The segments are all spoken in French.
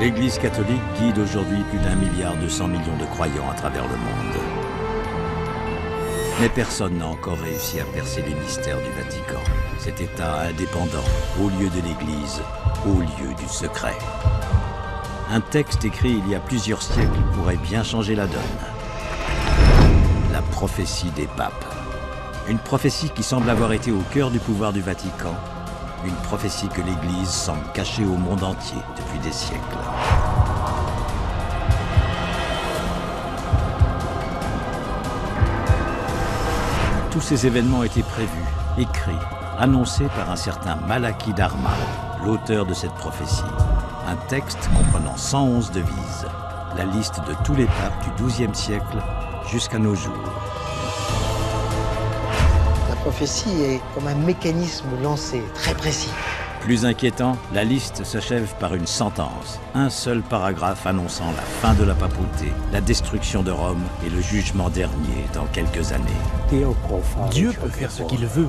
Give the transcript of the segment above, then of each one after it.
L'Église catholique guide aujourd'hui plus d'1,2 milliard de croyants à travers le monde. Mais personne n'a encore réussi à percer les mystères du Vatican, cet État indépendant, au lieu de l'Église, au lieu du secret. Un texte écrit il y a plusieurs siècles pourrait bien changer la donne. La prophétie des papes. Une prophétie qui semble avoir été au cœur du pouvoir du Vatican. Une prophétie que l'Église semble cacher au monde entier depuis des siècles. Tous ces événements étaient prévus, écrits, annoncés par un certain Malachie d'Arma, l'auteur de cette prophétie. Un texte comprenant 111 devises, la liste de tous les papes du XIIe siècle jusqu'à nos jours. La prophétie est comme un mécanisme lancé, très précis. Plus inquiétant, la liste s'achève par une sentence. Un seul paragraphe annonçant la fin de la papauté, la destruction de Rome et le jugement dernier dans quelques années. Dieu peut faire ce qu'il veut.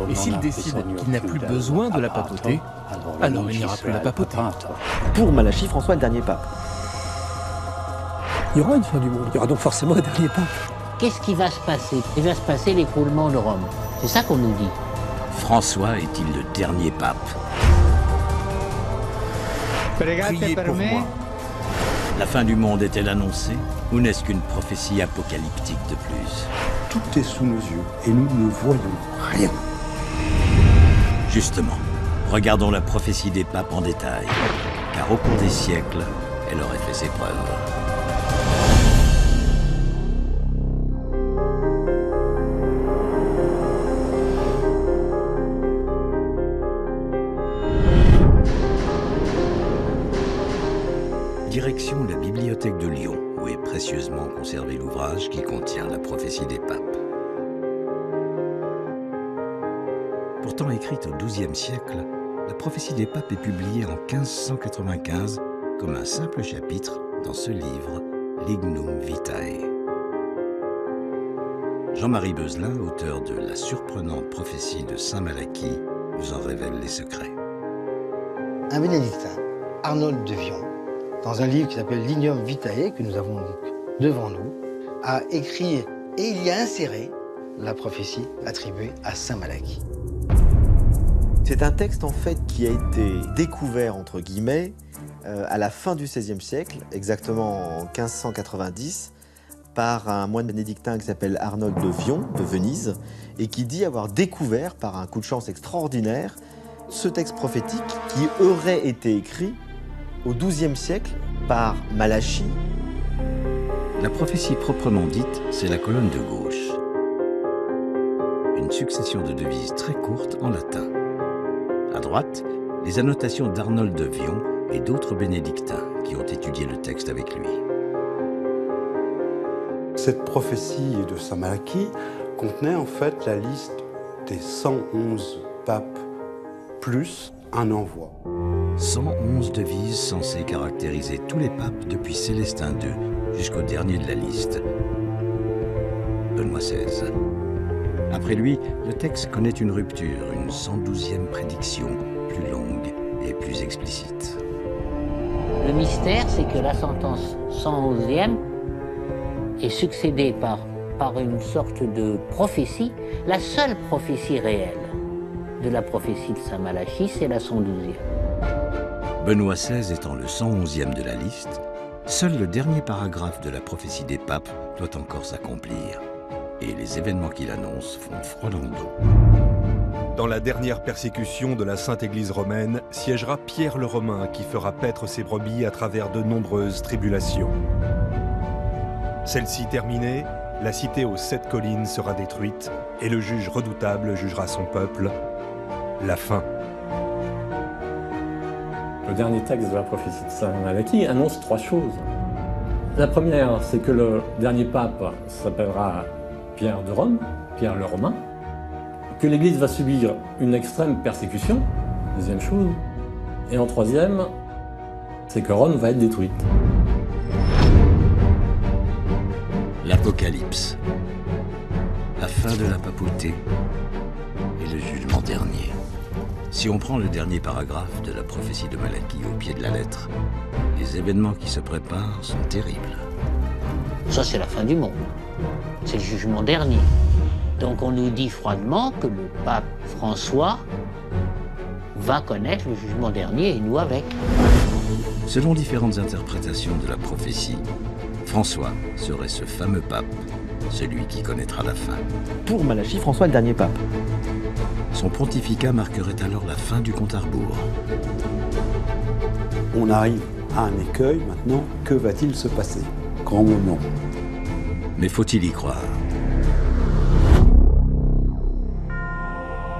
Et s'il décide qu'il n'a plus besoin de la papauté, alors il n'y aura plus la papauté. Pour Malachie, François est le dernier pape. Il y aura une fin du monde, il y aura donc forcément un dernier pape. Qu'est-ce qui va se passer? Il va se passer l'écroulement de Rome. C'est ça qu'on nous dit. François est-il le dernier pape? Priez pour moi. La fin du monde est-elle annoncée? Ou n'est-ce qu'une prophétie apocalyptique de plus? Tout est sous nos yeux et nous ne voyons rien. Justement, regardons la prophétie des papes en détail, car au cours des siècles, elle aurait fait ses preuves. Direction la bibliothèque de Lyon, où est précieusement conservé l'ouvrage qui contient la prophétie des papes. Pourtant écrite au XIIe siècle, la prophétie des papes est publiée en 1595 comme un simple chapitre dans ce livre, Lignum Vitae. Jean-Marie Beuzelin, auteur de La surprenante prophétie de Saint Malachie, nous en révèle les secrets. Un bénédictin, Arnold de Vion, dans un livre qui s'appelle Lignum Vitae, que nous avons donc devant nous, a écrit et il y a inséré la prophétie attribuée à Saint Malachie. C'est un texte en fait qui a été découvert entre guillemets à la fin du XVIe siècle, exactement en 1590, par un moine bénédictin qui s'appelle Arnold de Vion, de Venise, et qui dit avoir découvert par un coup de chance extraordinaire ce texte prophétique qui aurait été écrit au XIIe siècle par Malachie. La prophétie proprement dite, c'est la colonne de gauche. Une succession de devises très courtes en latin. À droite, les annotations d'Arnold de Vion et d'autres bénédictins qui ont étudié le texte avec lui. Cette prophétie de Saint Malachie contenait en fait la liste des 111 papes plus un envoi. 111 devises censées caractériser tous les papes depuis Célestin II jusqu'au dernier de la liste, Benoît XVI. Après lui, le texte connaît une rupture, une 112e prédiction, plus longue et plus explicite. Le mystère, c'est que la sentence 111e est succédée par une sorte de prophétie. La seule prophétie réelle de la prophétie de Saint Malachie, c'est la 112e. Benoît XVI étant le 111e de la liste, seul le dernier paragraphe de la prophétie des papes doit encore s'accomplir. Et les événements qu'il annonce font froid dans le dos. Dans la dernière persécution de la Sainte Église romaine, siégera Pierre le Romain qui fera paître ses brebis à travers de nombreuses tribulations. Celle-ci terminée, la cité aux 7 collines sera détruite et le juge redoutable jugera son peuple. La fin. Le dernier texte de la prophétie de Saint Malachie annonce 3 choses. La première, c'est que le dernier pape s'appellera Pierre de Rome, Pierre le Romain, que l'Église va subir une extrême persécution, deuxième chose, et en troisième, c'est que Rome va être détruite. L'Apocalypse, la fin de la papauté et le jugement dernier. Si on prend le dernier paragraphe de la prophétie de Malachie au pied de la lettre, les événements qui se préparent sont terribles. Ça, c'est la fin du monde. C'est le jugement dernier. Donc on nous dit froidement que le pape François va connaître le jugement dernier et nous avec. Selon différentes interprétations de la prophétie, François serait ce fameux pape, celui qui connaîtra la fin. Pour Malachie, François est le dernier pape. Son pontificat marquerait alors la fin du compte à rebours. On arrive à un écueil maintenant. Que va-t-il se passer? Grand moment. Mais faut-il y croire?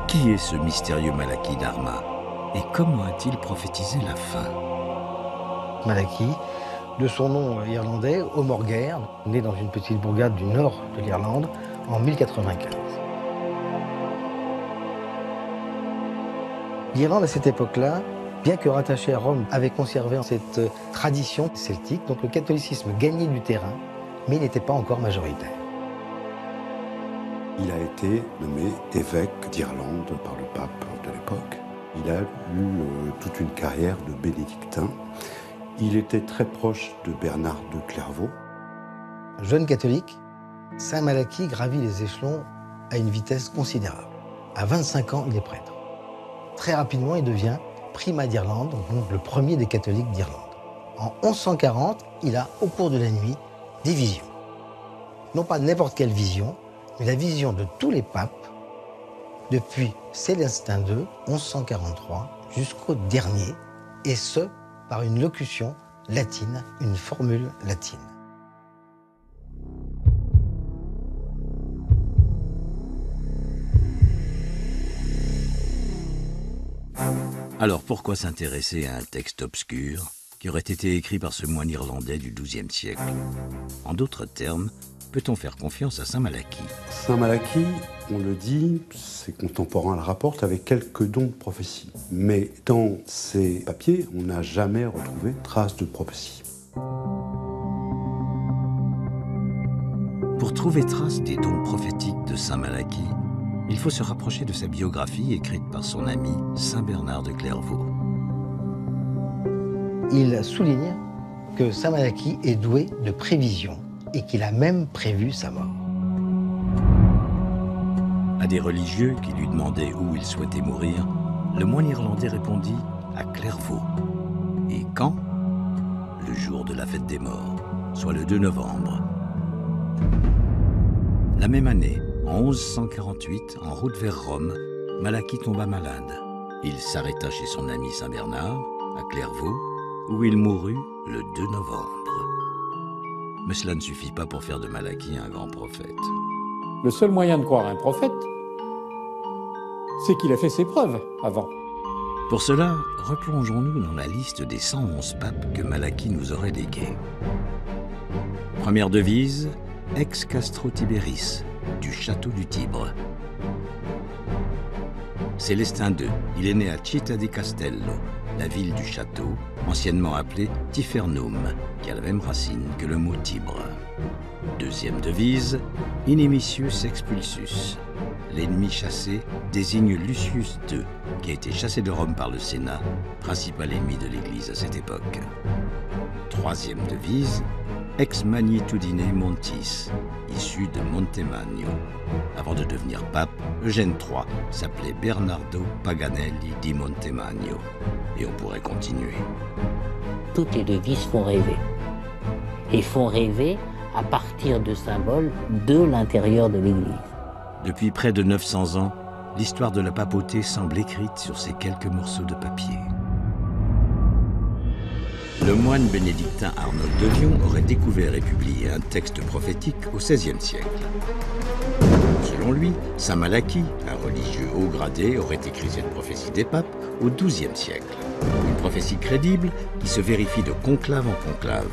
Qui est ce mystérieux Malachie d'Arma? Et comment a-t-il prophétisé la fin? Malachie, de son nom irlandais, O'Morgair, né dans une petite bourgade du nord de l'Irlande en 1095. L'Irlande, à cette époque-là, bien que rattachée à Rome, avait conservé cette tradition celtique. Donc le catholicisme gagnait du terrain, mais il n'était pas encore majoritaire. Il a été nommé évêque d'Irlande par le pape de l'époque. Il a eu toute une carrière de bénédictin. Il était très proche de Bernard de Clairvaux. Jeune catholique, Saint Malachie gravit les échelons à une vitesse considérable. À 25 ans, il est prêtre. Très rapidement, il devient primat d'Irlande, donc le premier des catholiques d'Irlande. En 1140, il a, au cours de la nuit, des visions. Non pas n'importe quelle vision, mais la vision de tous les papes, depuis Célestin II, 1143, jusqu'au dernier, et ce, par une locution latine, une formule latine. Alors pourquoi s'intéresser à un texte obscur qui aurait été écrit par ce moine irlandais du XIIe siècle? En d'autres termes, peut-on faire confiance à Saint Malachie? Saint Malachie, on le dit, ses contemporains le rapportent avec quelques dons de prophétie. Mais dans ces papiers, on n'a jamais retrouvé trace de prophétie. Pour trouver trace des dons prophétiques de Saint Malachie, il faut se rapprocher de sa biographie écrite par son ami Saint Bernard de Clairvaux. Il souligne que Saint Malachie est doué de prévision et qu'il a même prévu sa mort. À des religieux qui lui demandaient où il souhaitait mourir, le moine irlandais répondit à Clairvaux. Et quand? Le jour de la fête des morts, soit le 2 novembre. La même année, en 1148, en route vers Rome, Malachie tomba malade. Il s'arrêta chez son ami Saint Bernard, à Clairvaux, où il mourut le 2 novembre. Mais cela ne suffit pas pour faire de Malachie un grand prophète. Le seul moyen de croire un prophète, c'est qu'il a fait ses preuves avant. Pour cela, replongeons-nous dans la liste des 111 papes que Malachie nous aurait légués. Première devise, Ex Castro Tiberis, du château du Tibre. Célestin II, il est né à Città di Castello, la ville du château, anciennement appelée Tifernum, qui a la même racine que le mot Tibre. Deuxième devise, Inimicius expulsus. L'ennemi chassé désigne Lucius II, qui a été chassé de Rome par le Sénat, principal ennemi de l'Église à cette époque. Troisième devise, Ex magnitudine montis, issu de Montemagno. Avant de devenir pape, Eugène III s'appelait Bernardo Paganelli di Montemagno. Et on pourrait continuer. Toutes les devises font rêver. Et font rêver à partir de symboles de l'intérieur de l'Église. Depuis près de 900 ans, l'histoire de la papauté semble écrite sur ces quelques morceaux de papier. Le moine bénédictin Arnold de Vion aurait découvert et publié un texte prophétique au XVIe siècle. Selon lui, Saint Malachie, un religieux haut gradé, aurait écrit cette prophétie des papes au XIIe siècle. Une prophétie crédible qui se vérifie de conclave en conclave.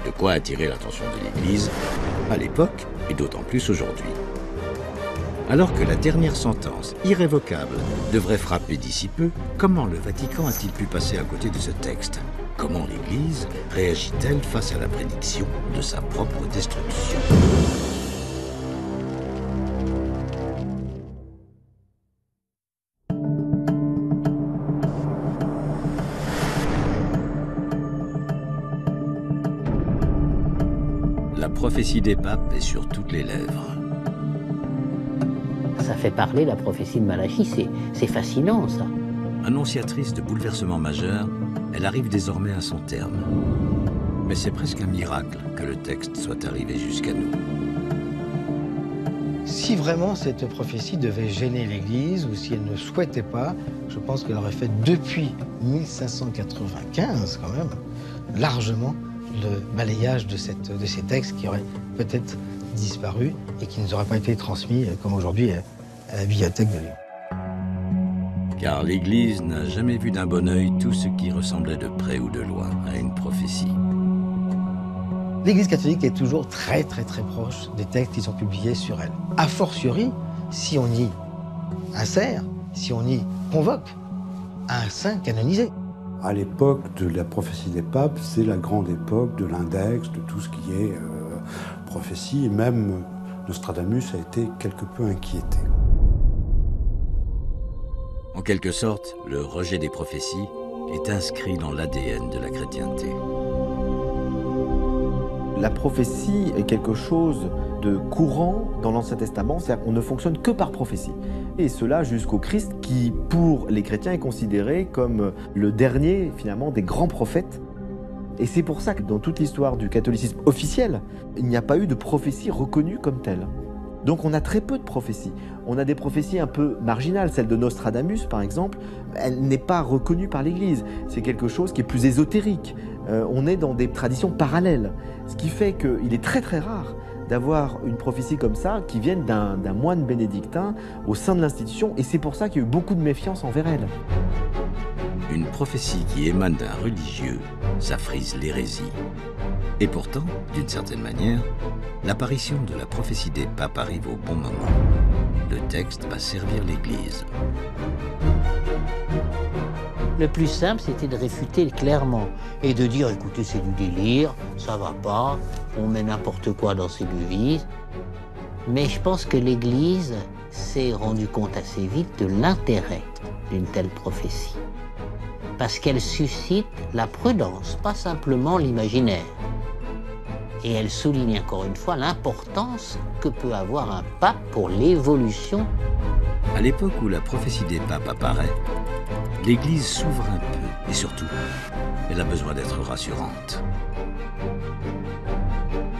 De quoi attirer l'attention de l'Église à l'époque et d'autant plus aujourd'hui. Alors que la dernière sentence, irrévocable, devrait frapper d'ici peu, comment le Vatican a-t-il pu passer à côté de ce texte? Comment l'Église réagit-elle face à la prédiction de sa propre destruction? La prophétie des papes est sur toutes les lèvres. Ça fait parler la prophétie de Malachie, c'est fascinant ça. Annonciatrice de bouleversements majeurs, elle arrive désormais à son terme. Mais c'est presque un miracle que le texte soit arrivé jusqu'à nous. Si vraiment cette prophétie devait gêner l'Église, ou si elle ne souhaitait pas, je pense qu'elle aurait fait depuis 1595 quand même, largement, le balayage de ces textes qui auraient peut-être disparu et qui ne nous auraient pas été transmis, comme aujourd'hui, à la bibliothèque de Lyon. Car l'Église n'a jamais vu d'un bon œil tout ce qui ressemblait de près ou de loin à une prophétie. L'Église catholique est toujours très proche des textes qui sont publiés sur elle. A fortiori, si on y insère, si on y convoque un saint canonisé. À l'époque de la prophétie des papes, c'est la grande époque de l'index, de tout ce qui est prophétie, et même Nostradamus a été quelque peu inquiété. En quelque sorte, le rejet des prophéties est inscrit dans l'ADN de la chrétienté. La prophétie est quelque chose de courant dans l'Ancien Testament, c'est-à-dire qu'on ne fonctionne que par prophétie. Et cela jusqu'au Christ qui, pour les chrétiens, est considéré comme le dernier, finalement, des grands prophètes. Et c'est pour ça que dans toute l'histoire du catholicisme officiel, il n'y a pas eu de prophétie reconnue comme telle. Donc on a très peu de prophéties. On a des prophéties un peu marginales. Celle de Nostradamus, par exemple, elle n'est pas reconnue par l'Église. C'est quelque chose qui est plus ésotérique. On est dans des traditions parallèles. Ce qui fait qu'il est très rare d'avoir une prophétie comme ça qui vienne d'un moine bénédictin au sein de l'institution. Et c'est pour ça qu'il y a eu beaucoup de méfiance envers elle. Une prophétie qui émane d'un religieux, ça frise l'hérésie. Et pourtant, d'une certaine manière, l'apparition de la prophétie des papes arrive au bon moment. Le texte va servir l'Église. Le plus simple, c'était de réfuter clairement et de dire, écoutez, c'est du délire, ça va pas, on met n'importe quoi dans ces devises. Mais je pense que l'Église s'est rendue compte assez vite de l'intérêt d'une telle prophétie. Parce qu'elle suscite la prudence, pas simplement l'imaginaire. Et elle souligne encore une fois l'importance que peut avoir un pape pour l'évolution. À l'époque où la prophétie des papes apparaît, l'Église s'ouvre un peu, et surtout, elle a besoin d'être rassurante.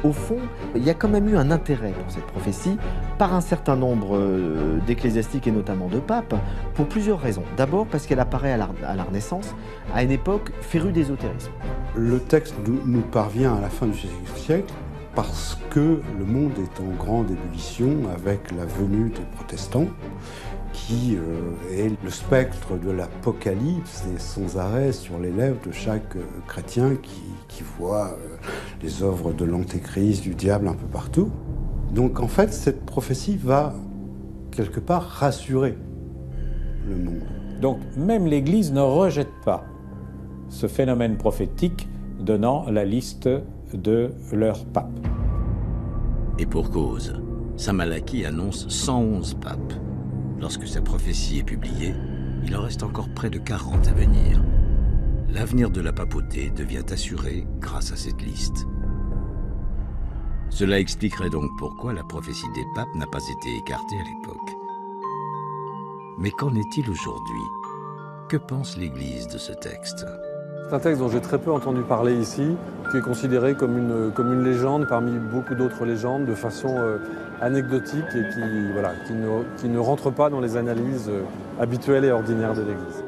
Au fond, il y a quand même eu un intérêt pour cette prophétie par un certain nombre d'ecclésiastiques et notamment de papes, pour plusieurs raisons. D'abord parce qu'elle apparaît à la Renaissance, à une époque férue d'ésotérisme. Le texte nous parvient à la fin du XVIe siècle parce que le monde est en grande ébullition avec la venue des protestants, qui est le spectre de l'Apocalypse et sans arrêt sur les lèvres de chaque chrétien qui voit les œuvres de l'Antéchrist, du diable un peu partout. Donc en fait, cette prophétie va quelque part rassurer le monde. Donc même l'Église ne rejette pas ce phénomène prophétique donnant la liste de leurs papes. Et pour cause, saint Malachie annonce 111 papes. Lorsque sa prophétie est publiée, il en reste encore près de 40 à venir. L'avenir de la papauté devient assuré grâce à cette liste. Cela expliquerait donc pourquoi la prophétie des papes n'a pas été écartée à l'époque. Mais qu'en est-il aujourd'hui? Que pense l'Église de ce texte? C'est un texte dont j'ai très peu entendu parler ici, qui est considéré comme une légende parmi beaucoup d'autres légendes, de façon anecdotique et qui ne rentre pas dans les analyses habituelles et ordinaires de l'Église.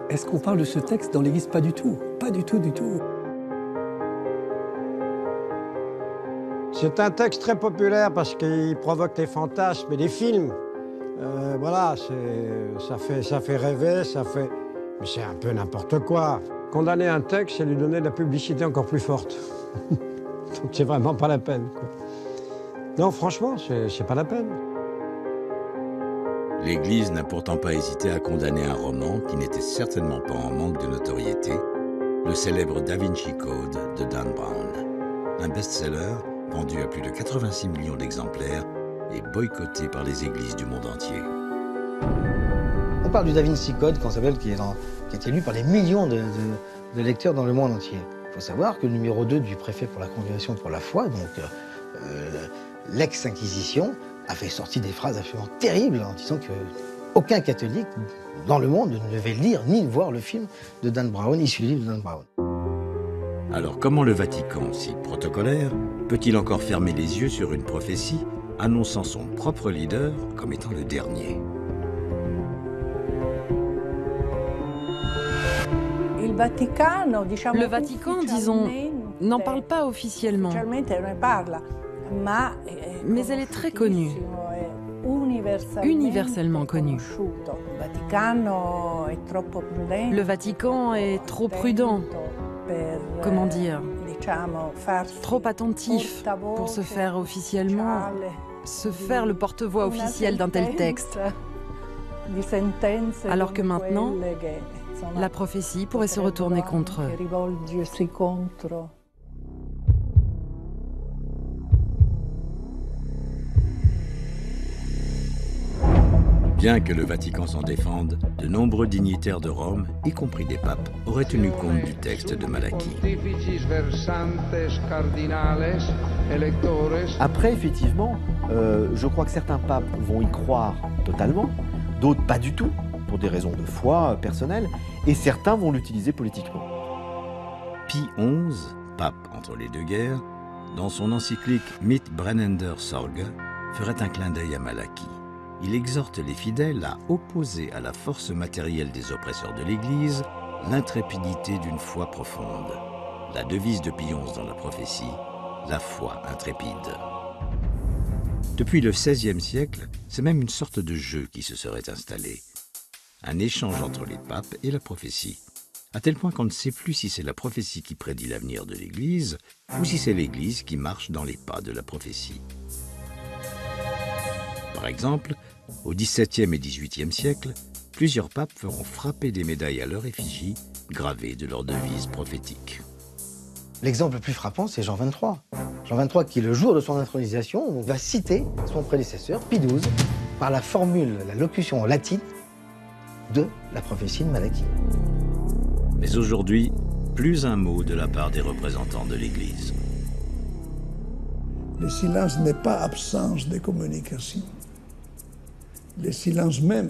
Est-ce qu'on parle de ce texte dans l'Église? Pas du tout, pas du tout, du tout. C'est un texte très populaire parce qu'il provoque des fantasmes et des films. Voilà, ça fait rêver, mais c'est un peu n'importe quoi. Condamner un texte, c'est lui donner de la publicité encore plus forte. Donc c'est vraiment pas la peine, quoi. Non, franchement, c'est pas la peine. L'Église n'a pourtant pas hésité à condamner un roman qui n'était certainement pas en manque de notoriété, le célèbre Da Vinci Code de Dan Brown. Un best-seller vendu à plus de 86 millions d'exemplaires et boycotté par les églises du monde entier. On parle du Da Vinci Code, qui a été lu par les millions de lecteurs dans le monde entier. Il faut savoir que le numéro 2 du préfet pour la Congrégation pour la foi, donc l'ex-Inquisition avait sorti des phrases absolument terribles en disant que aucun catholique dans le monde ne devait lire ni voir le film de Dan Brown, issu du livre de Dan Brown. Alors comment le Vatican, si protocolaire, peut-il encore fermer les yeux sur une prophétie annonçant son propre leader comme étant le dernier? Le Vatican, disons, n'en parle pas officiellement, mais elle est très connue, universellement connue. Le Vatican est trop prudent, comment dire, trop attentif pour se faire officiellement, se faire le porte-voix officiel d'un tel texte. Alors que maintenant, la prophétie pourrait se retourner contre eux. Bien que le Vatican s'en défende, de nombreux dignitaires de Rome, y compris des papes, auraient tenu compte du texte de Malachie. Après, effectivement, je crois que certains papes vont y croire totalement, d'autres pas du tout, pour des raisons de foi personnelles, et certains vont l'utiliser politiquement. Pie XI, pape entre les deux guerres, dans son encyclique Mit brennender Sorge, ferait un clin d'œil à Malachie. Il exhorte les fidèles à opposer à la force matérielle des oppresseurs de l'Église l'intrépidité d'une foi profonde. La devise de Pie XI dans la prophétie, la foi intrépide. Depuis le XVIe siècle, c'est même une sorte de jeu qui se serait installé. Un échange entre les papes et la prophétie, à tel point qu'on ne sait plus si c'est la prophétie qui prédit l'avenir de l'Église ou si c'est l'Église qui marche dans les pas de la prophétie. Par exemple, au XVIIe et XVIIIe siècle, plusieurs papes feront frapper des médailles à leur effigie gravées de leurs devises prophétiques. L'exemple le plus frappant, c'est Jean XXIII. Jean XXIII qui, le jour de son intronisation, va citer son prédécesseur, Pie XII, par la formule, la locution latine de la prophétie de Malachie. Mais aujourd'hui, plus un mot de la part des représentants de l'Église. Le silence n'est pas absence de communication. Le silence même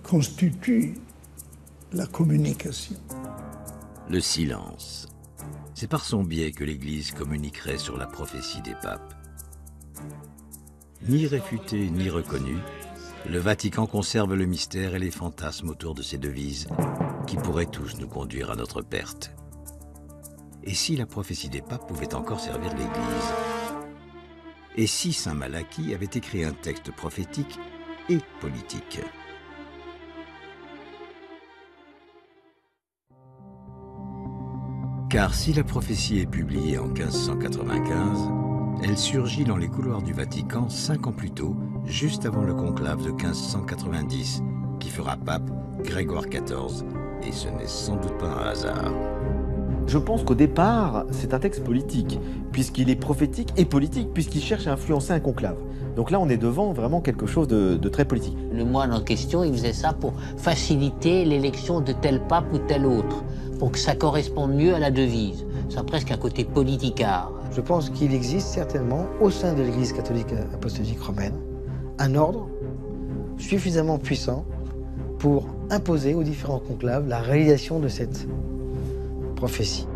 constitue la communication. Le silence. C'est par son biais que l'Église communiquerait sur la prophétie des papes. Ni réfuté ni reconnu, le Vatican conserve le mystère et les fantasmes autour de ces devises qui pourraient tous nous conduire à notre perte. Et si la prophétie des papes pouvait encore servir l'Église? Et si saint Malachie avait écrit un texte prophétique et politique? Car si la prophétie est publiée en 1595, elle surgit dans les couloirs du Vatican 5 ans plus tôt, juste avant le conclave de 1590, qui fera pape Grégoire XIV, et ce n'est sans doute pas un hasard. Je pense qu'au départ, c'est un texte politique, puisqu'il est prophétique et politique, puisqu'il cherche à influencer un conclave. Donc là, on est devant vraiment quelque chose de très politique. Le moine en question, il faisait ça pour faciliter l'élection de tel pape ou tel autre, pour que ça corresponde mieux à la devise. Ça a presque un côté politicard. Je pense qu'il existe certainement, au sein de l'Église catholique apostolique romaine, un ordre suffisamment puissant pour imposer aux différents conclaves la réalisation de cette prophétie.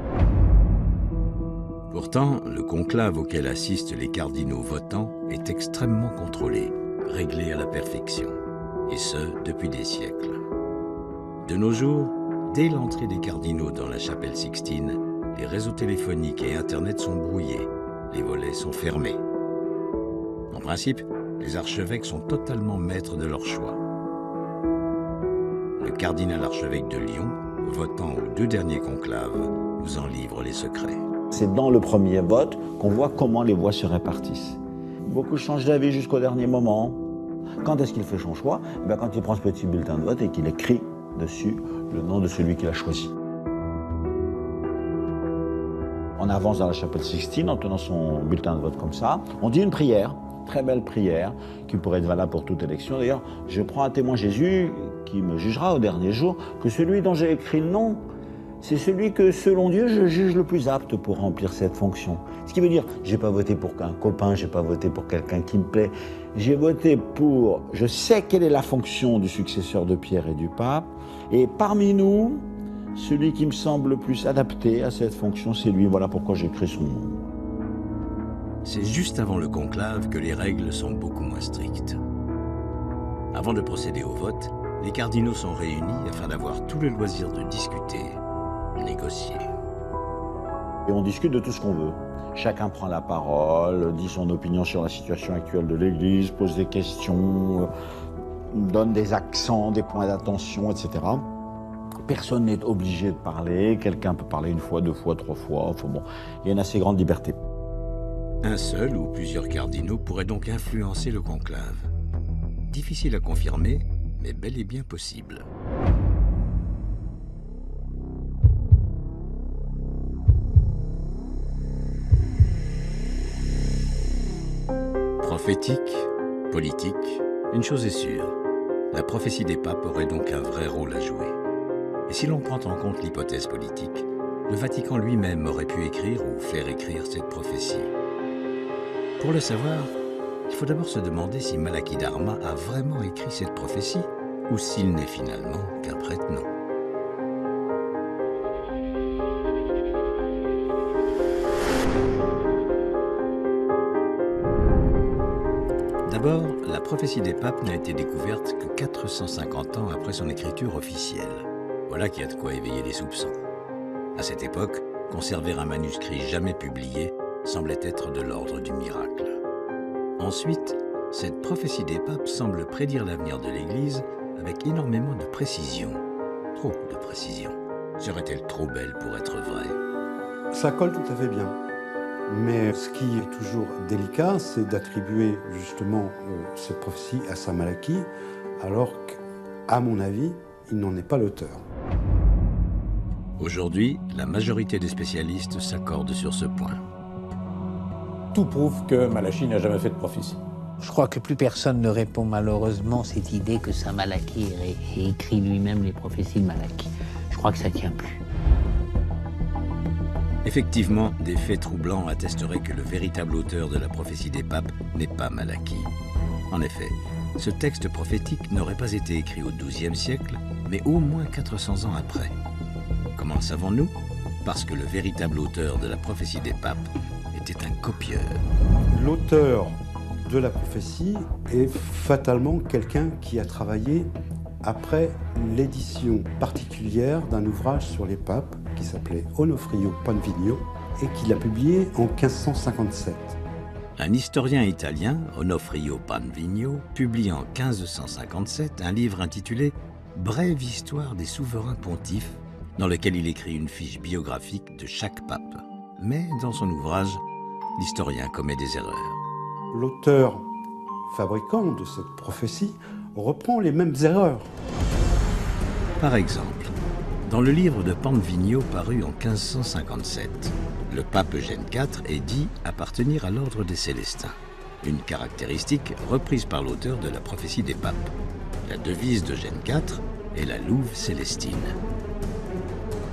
Pourtant, le conclave auquel assistent les cardinaux votants est extrêmement contrôlé, réglé à la perfection, et ce, depuis des siècles. De nos jours, dès l'entrée des cardinaux dans la chapelle Sixtine, les réseaux téléphoniques et Internet sont brouillés, les volets sont fermés. En principe, les archevêques sont totalement maîtres de leur choix. Le cardinal archevêque de Lyon, votant aux 2 derniers conclaves, nous en livre les secrets. C'est dans le premier vote qu'on voit comment les voix se répartissent. Beaucoup changent d'avis jusqu'au dernier moment. Quand est-ce qu'il fait son choix? Quand il prend ce petit bulletin de vote et qu'il écrit dessus le nom de celui qu'il a choisi. On avance dans la chapelle Sixtine en tenant son bulletin de vote comme ça. On dit une prière, très belle prière, qui pourrait être valable pour toute élection. D'ailleurs, je prends à témoin Jésus, qui me jugera au dernier jour, que celui dont j'ai écrit le nom c'est celui que, selon Dieu, je juge le plus apte pour remplir cette fonction. Ce qui veut dire, j'ai pas voté pour un copain, j'ai pas voté pour quelqu'un qui me plaît, j'ai voté pour, je sais quelle est la fonction du successeur de Pierre et du pape, et parmi nous, celui qui me semble le plus adapté à cette fonction, c'est lui. Voilà pourquoi j'ai créé son nom. C'est juste avant le conclave que les règles sont beaucoup moins strictes. Avant de procéder au vote, les cardinaux sont réunis afin d'avoir tout le loisir de discuter, négocier. Et on discute de tout ce qu'on veut. Chacun prend la parole, dit son opinion sur la situation actuelle de l'Église, pose des questions, donne des accents, des points d'attention, etc. Personne n'est obligé de parler, quelqu'un peut parler une fois, deux fois, trois fois, enfin bon, il y a une assez grande liberté. Un seul ou plusieurs cardinaux pourraient donc influencer le conclave. Difficile à confirmer, mais bel et bien possible. Prophétique, politique, une chose est sûre, la prophétie des papes aurait donc un vrai rôle à jouer. Et si l'on prend en compte l'hypothèse politique, le Vatican lui-même aurait pu écrire ou faire écrire cette prophétie. Pour le savoir, il faut d'abord se demander si Malachie Dharma a vraiment écrit cette prophétie ou s'il n'est finalement qu'un prête-nom. D'abord, la prophétie des papes n'a été découverte que 450 ans après son écriture officielle. Voilà qui a de quoi éveiller les soupçons. À cette époque, conserver un manuscrit jamais publié semblait être de l'ordre du miracle. Ensuite, cette prophétie des papes semble prédire l'avenir de l'Église avec énormément de précision. Trop de précision. Serait-elle trop belle pour être vraie? Ça colle tout à fait bien. Mais ce qui est toujours délicat, c'est d'attribuer justement cette prophétie à saint Malachie, alors qu'à mon avis, il n'en est pas l'auteur. Aujourd'hui, la majorité des spécialistes s'accordent sur ce point. Tout prouve que Malachie n'a jamais fait de prophétie. Je crois que plus personne ne répond malheureusement cette idée que saint Malachie ait écrit lui-même les prophéties de Malachie. Je crois que ça ne tient plus. Effectivement, des faits troublants attesteraient que le véritable auteur de la prophétie des papes n'est pas Malachie. En effet, ce texte prophétique n'aurait pas été écrit au XIIe siècle, mais au moins 400 ans après. Comment le savons-nous? Parce que le véritable auteur de la prophétie des papes était un copieur. L'auteur de la prophétie est fatalement quelqu'un qui a travaillé après l'édition particulière d'un ouvrage sur les papes qui s'appelait Onofrio Panvigno et qu'il a publié en 1557. Un historien italien, Onofrio Panvigno, publie en 1557 un livre intitulé « Brève histoire des souverains pontifes » dans lequel il écrit une fiche biographique de chaque pape. Mais dans son ouvrage, l'historien commet des erreurs. L'auteur fabricant de cette prophétie reprend les mêmes erreurs. Par exemple, dans le livre de Panvigno paru en 1557, le pape Eugène IV est dit appartenir à l'ordre des Célestins, une caractéristique reprise par l'auteur de la prophétie des papes. La devise d'Eugène IV est la louve célestine.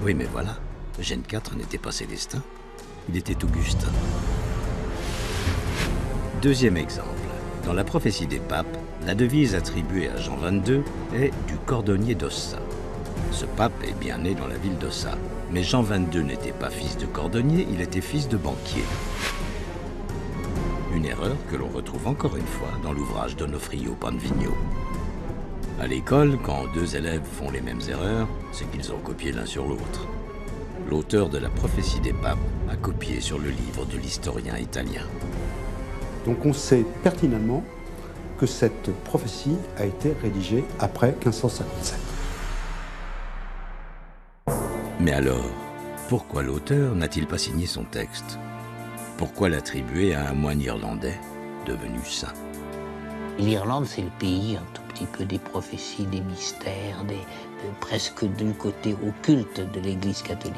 Oui, mais voilà, Eugène IV n'était pas célestin, il était augustin. Deuxième exemple, dans la prophétie des papes, la devise attribuée à Jean XXII est du cordonnier d'Ossa. Ce pape est bien né dans la ville d'Ossa, mais Jean XXII n'était pas fils de cordonnier, il était fils de banquier. Une erreur que l'on retrouve encore une fois dans l'ouvrage d'Onofrio Panvigno. À l'école, quand deux élèves font les mêmes erreurs, c'est qu'ils ont copié l'un sur l'autre. L'auteur de la prophétie des papes a copié sur le livre de l'historien italien. Donc on sait pertinemment que cette prophétie a été rédigée après 1557. Mais alors, pourquoi l'auteur n'a-t-il pas signé son texte? Pourquoi l'attribuer à un moine irlandais devenu saint? L'Irlande, c'est le pays un tout petit peu des prophéties, des mystères, presque du côté occulte de l'Église catholique.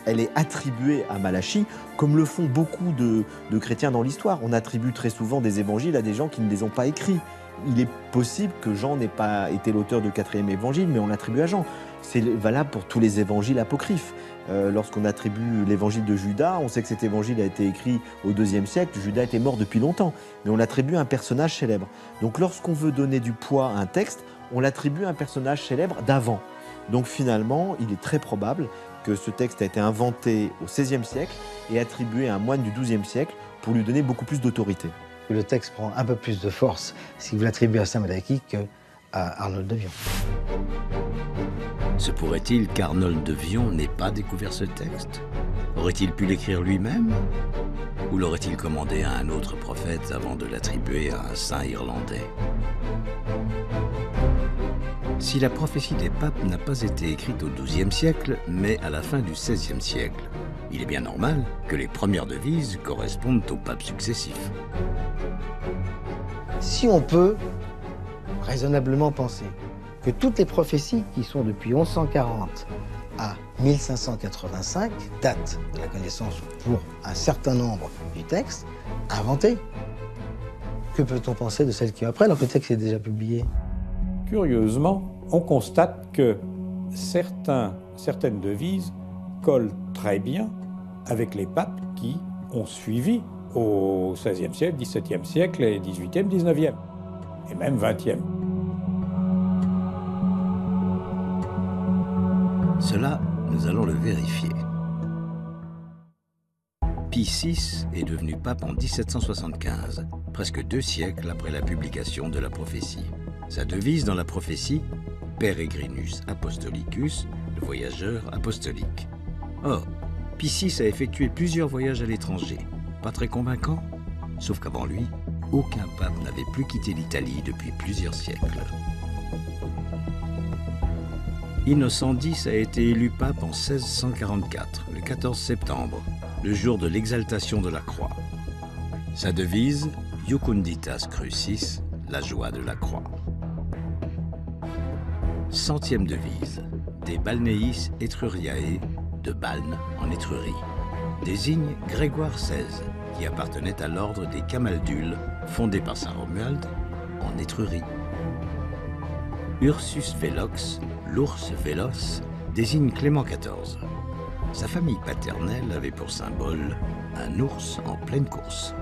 Elle est attribuée à Malachie, comme le font beaucoup de chrétiens dans l'histoire. On attribue très souvent des évangiles à des gens qui ne les ont pas écrits. Il est possible que Jean n'ait pas été l'auteur du 4e évangile, mais on l'attribue à Jean. C'est valable pour tous les évangiles apocryphes. Lorsqu'on attribue l'évangile de Judas, on sait que cet évangile a été écrit au IIe siècle. Judas était mort depuis longtemps, mais on l'attribue à un personnage célèbre. Donc lorsqu'on veut donner du poids à un texte, on l'attribue à un personnage célèbre d'avant. Donc finalement, il est très probable que ce texte a été inventé au XVIe siècle et attribué à un moine du XIIe siècle pour lui donner beaucoup plus d'autorité. Le texte prend un peu plus de force si vous l'attribuez à Saint-Malachie qu'à Arnold de Vion. Se pourrait-il qu'Arnold de Vion n'ait pas découvert ce texte? Aurait-il pu l'écrire lui-même? Ou l'aurait-il commandé à un autre prophète avant de l'attribuer à un saint irlandais? Si la prophétie des papes n'a pas été écrite au XIIe siècle, mais à la fin du XVIe siècle, il est bien normal que les premières devises correspondent aux papes successifs. Si on peut raisonnablement penser que toutes les prophéties qui sont depuis 1140 à 1585 datent de la connaissance pour un certain nombre du texte inventé, que peut-on penser de celles qui ont après alors que le texte est déjà publié? Curieusement, on constate que certaines devises collent très bien avec les papes qui ont suivi au XVIe siècle, XVIIe siècle, et XVIIIe, XIXe, et même XXe. Cela, nous allons le vérifier. Pie VI est devenu pape en 1775, presque 2 siècles après la publication de la prophétie. Sa devise dans la prophétie, Peregrinus Apostolicus, le voyageur apostolique. Or, Pie VI a effectué plusieurs voyages à l'étranger. Pas très convaincant, sauf qu'avant lui, aucun pape n'avait plus quitté l'Italie depuis plusieurs siècles. Innocent X a été élu pape en 1644, le 14 septembre, le jour de l'exaltation de la croix. Sa devise, Iucunditas Crucis, la joie de la croix. 100e devise, De Balneis Etruriae, de Balne en Étrurie, désigne Grégoire XVI, qui appartenait à l'ordre des Camaldules, fondé par saint Romuald en Étrurie. Ursus Velox, l'ours véloce, désigne Clément XIV. Sa famille paternelle avait pour symbole un ours en pleine course.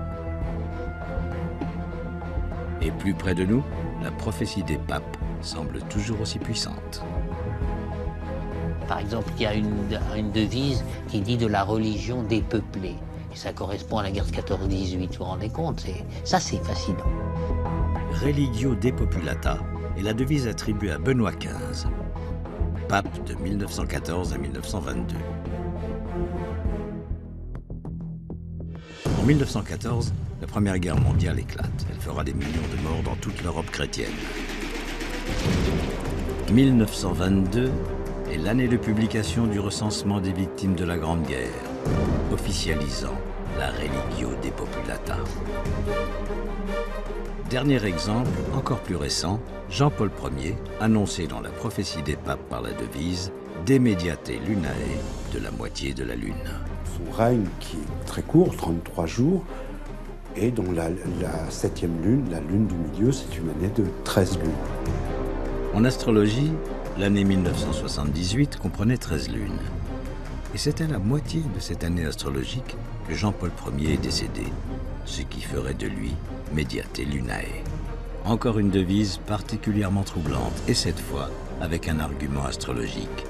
Et plus près de nous, la prophétie des papes semble toujours aussi puissante. Par exemple, il y a une devise qui dit de la religion dépeuplée. Et ça correspond à la guerre de 14-18, vous vous rendez compte? Ça, c'est fascinant. Religio Depopulata est la devise attribuée à Benoît XV, pape de 1914 à 1922. En 1914, la Première Guerre mondiale éclate. Elle fera des millions de morts dans toute l'Europe chrétienne. 1922 est l'année de publication du recensement des victimes de la Grande Guerre, officialisant la Religio Depopulata. Dernier exemple, encore plus récent, Jean-Paul Ier, annoncé dans la prophétie des papes par la devise De Mediate Lunae, de la moitié de la Lune. Son règne, qui est très court, 33 jours, et dont la 7e lune, la lune du milieu, c'est une année de 13 lunes. En astrologie, l'année 1978 comprenait 13 lunes. Et c'est à la moitié de cette année astrologique que Jean-Paul Ier est décédé, ce qui ferait de lui Mediate Lunae. Encore une devise particulièrement troublante, et cette fois avec un argument astrologique.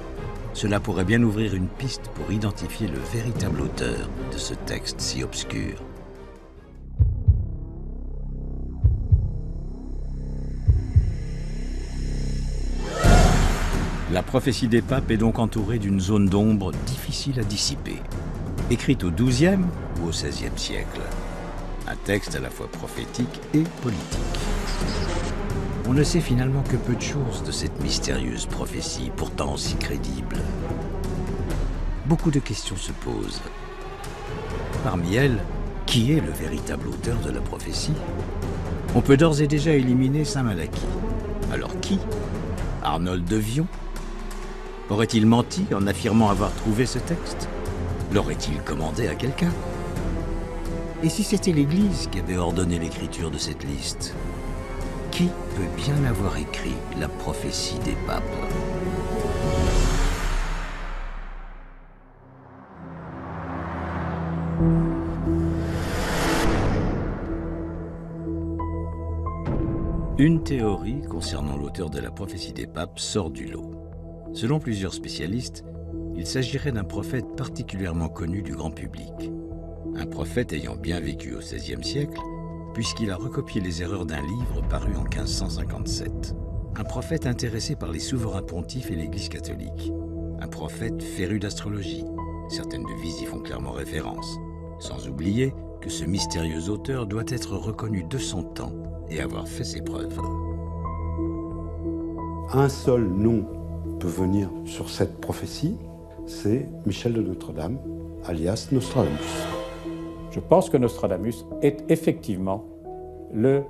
Cela pourrait bien ouvrir une piste pour identifier le véritable auteur de ce texte si obscur. La prophétie des papes est donc entourée d'une zone d'ombre difficile à dissiper. Écrite au XIIe ou au XVIe siècle, un texte à la fois prophétique et politique. On ne sait finalement que peu de choses de cette mystérieuse prophétie, pourtant si crédible. Beaucoup de questions se posent. Parmi elles, qui est le véritable auteur de la prophétie? On peut d'ores et déjà éliminer Saint-Malachie. Alors qui? Arnold de Vion? Aurait-il menti en affirmant avoir trouvé ce texte? L'aurait-il commandé à quelqu'un? Et si c'était l'Église qui avait ordonné l'écriture de cette liste? Qui peut bien avoir écrit la prophétie des papes? Une théorie concernant l'auteur de la prophétie des papes sort du lot. Selon plusieurs spécialistes, il s'agirait d'un prophète particulièrement connu du grand public. Un prophète ayant bien vécu au XVIe siècle, puisqu'il a recopié les erreurs d'un livre paru en 1557. Un prophète intéressé par les souverains pontifes et l'Église catholique. Un prophète féru d'astrologie. Certaines devises y font clairement référence. Sans oublier que ce mystérieux auteur doit être reconnu de son temps et avoir fait ses preuves. Un seul nom peut venir sur cette prophétie, c'est Michel de Notre-Dame, alias Nostradamus. Je pense que Nostradamus est effectivement le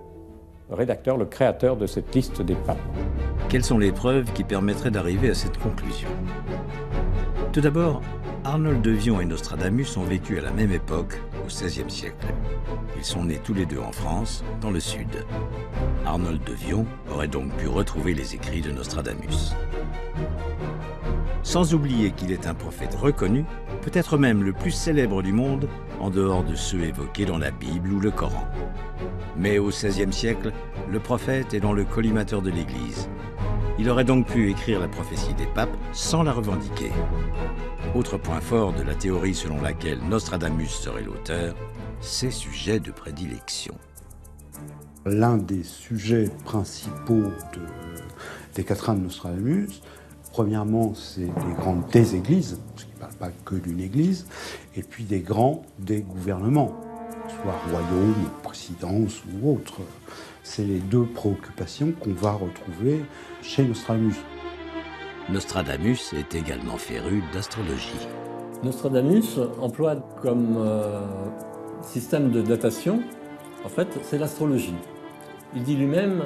rédacteur, le créateur de cette liste des papes. Quelles sont les preuves qui permettraient d'arriver à cette conclusion? Tout d'abord, Arnold de Vion et Nostradamus ont vécu à la même époque, au XVIe siècle. Ils sont nés tous les deux en France, dans le sud. Arnold de Vion aurait donc pu retrouver les écrits de Nostradamus. Sans oublier qu'il est un prophète reconnu, peut-être même le plus célèbre du monde, en dehors de ceux évoqués dans la Bible ou le Coran. Mais au XVIe siècle, le prophète est dans le collimateur de l'Église. Il aurait donc pu écrire la prophétie des papes sans la revendiquer. Autre point fort de la théorie selon laquelle Nostradamus serait l'auteur, ses sujets de prédilection. L'un des sujets principaux des quatrains de Nostradamus, premièrement, c'est les grands des églises, parce qu'il ne parle pas que d'une église, et puis des grands des gouvernements, soit royaume, présidence ou autre. C'est les deux préoccupations qu'on va retrouver chez Nostradamus. Nostradamus est également féru d'astrologie. Nostradamus emploie comme système de datation, en fait, c'est l'astrologie. Il dit lui-même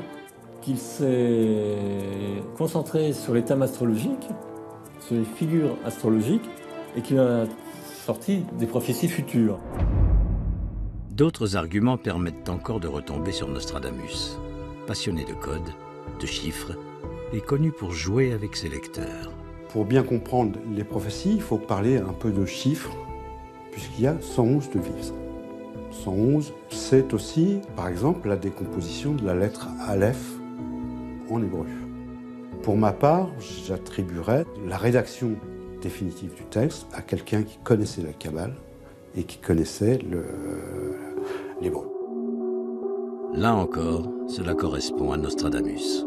qu'il s'est concentré sur les thèmes astrologiques, sur les figures astrologiques, et qu'il a sorti des prophéties futures. D'autres arguments permettent encore de retomber sur Nostradamus. Passionné de codes, de chiffres, et connu pour jouer avec ses lecteurs. Pour bien comprendre les prophéties, il faut parler un peu de chiffres, puisqu'il y a 111 devises. 111, c'est aussi, par exemple, la décomposition de la lettre Aleph en hébreu. Pour ma part, j'attribuerais la rédaction définitive du texte à quelqu'un qui connaissait la Kabbale et qui connaissait l'hébreu. Là encore, cela correspond à Nostradamus.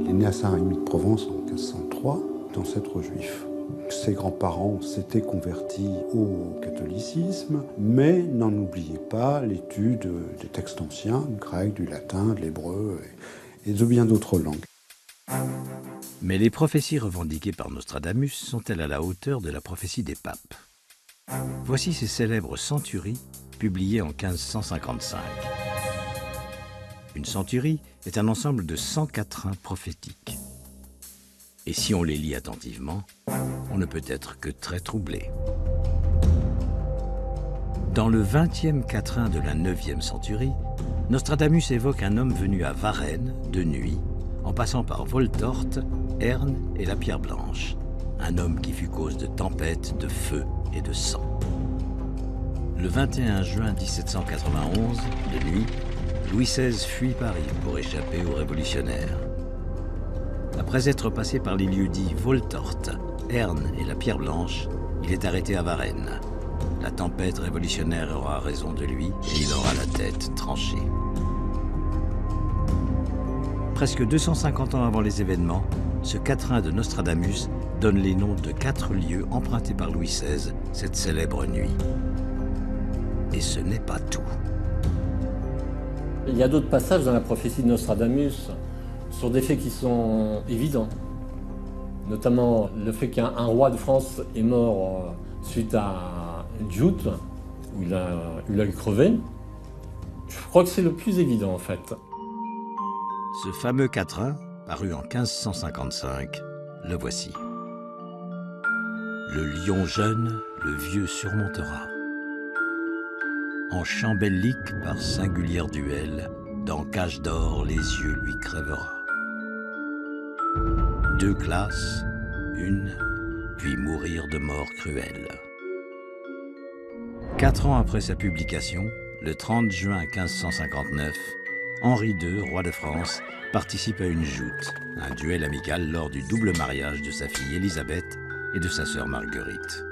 Il est né à Saint-Rémy de Provence en 1503, d'ancêtre juif. Ses grands-parents s'étaient convertis au catholicisme, mais n'en oubliez pas l'étude des textes anciens, du grec, du latin, de l'hébreu et de bien d'autres langues. Mais les prophéties revendiquées par Nostradamus sont-elles à la hauteur de la prophétie des papes? Voici ces célèbres centuries publiées en 1555. Une centurie est un ensemble de 100 quatrains prophétiques. Et si on les lit attentivement, on ne peut être que très troublé. Dans le 20e quatrain de la 9e centurie, Nostradamus évoque un homme venu à Varennes, de nuit, en passant par Voltorte, Herne et la Pierre Blanche. Un homme qui fut cause de tempêtes, de feu et de sang. Le 21 juin 1791, de nuit, Louis XVI fuit Paris pour échapper aux révolutionnaires. Après être passé par les lieux dits Voltorte, Herne et la Pierre Blanche, il est arrêté à Varennes. La tempête révolutionnaire aura raison de lui et il aura la tête tranchée. Presque 250 ans avant les événements, ce quatrain de Nostradamus donne les noms de 4 lieux empruntés par Louis XVI cette célèbre nuit. Et ce n'est pas tout. Il y a d'autres passages dans la prophétie de Nostradamus sur des faits qui sont évidents. Notamment le fait qu'un roi de France est mort suite à une joute, où il a crevé. Je crois que c'est le plus évident en fait. Ce fameux quatrain, paru en 1555, le voici. Le lion jeune, le vieux surmontera. En chant bellique par singulière duel, dans cage d'or les yeux lui crèvera. 2 classes, une, puis mourir de mort cruelle. 4 ans après sa publication, le 30 juin 1559, Henri II, roi de France, participe à une joute, un duel amical lors du double mariage de sa fille Élisabeth et de sa sœur Marguerite.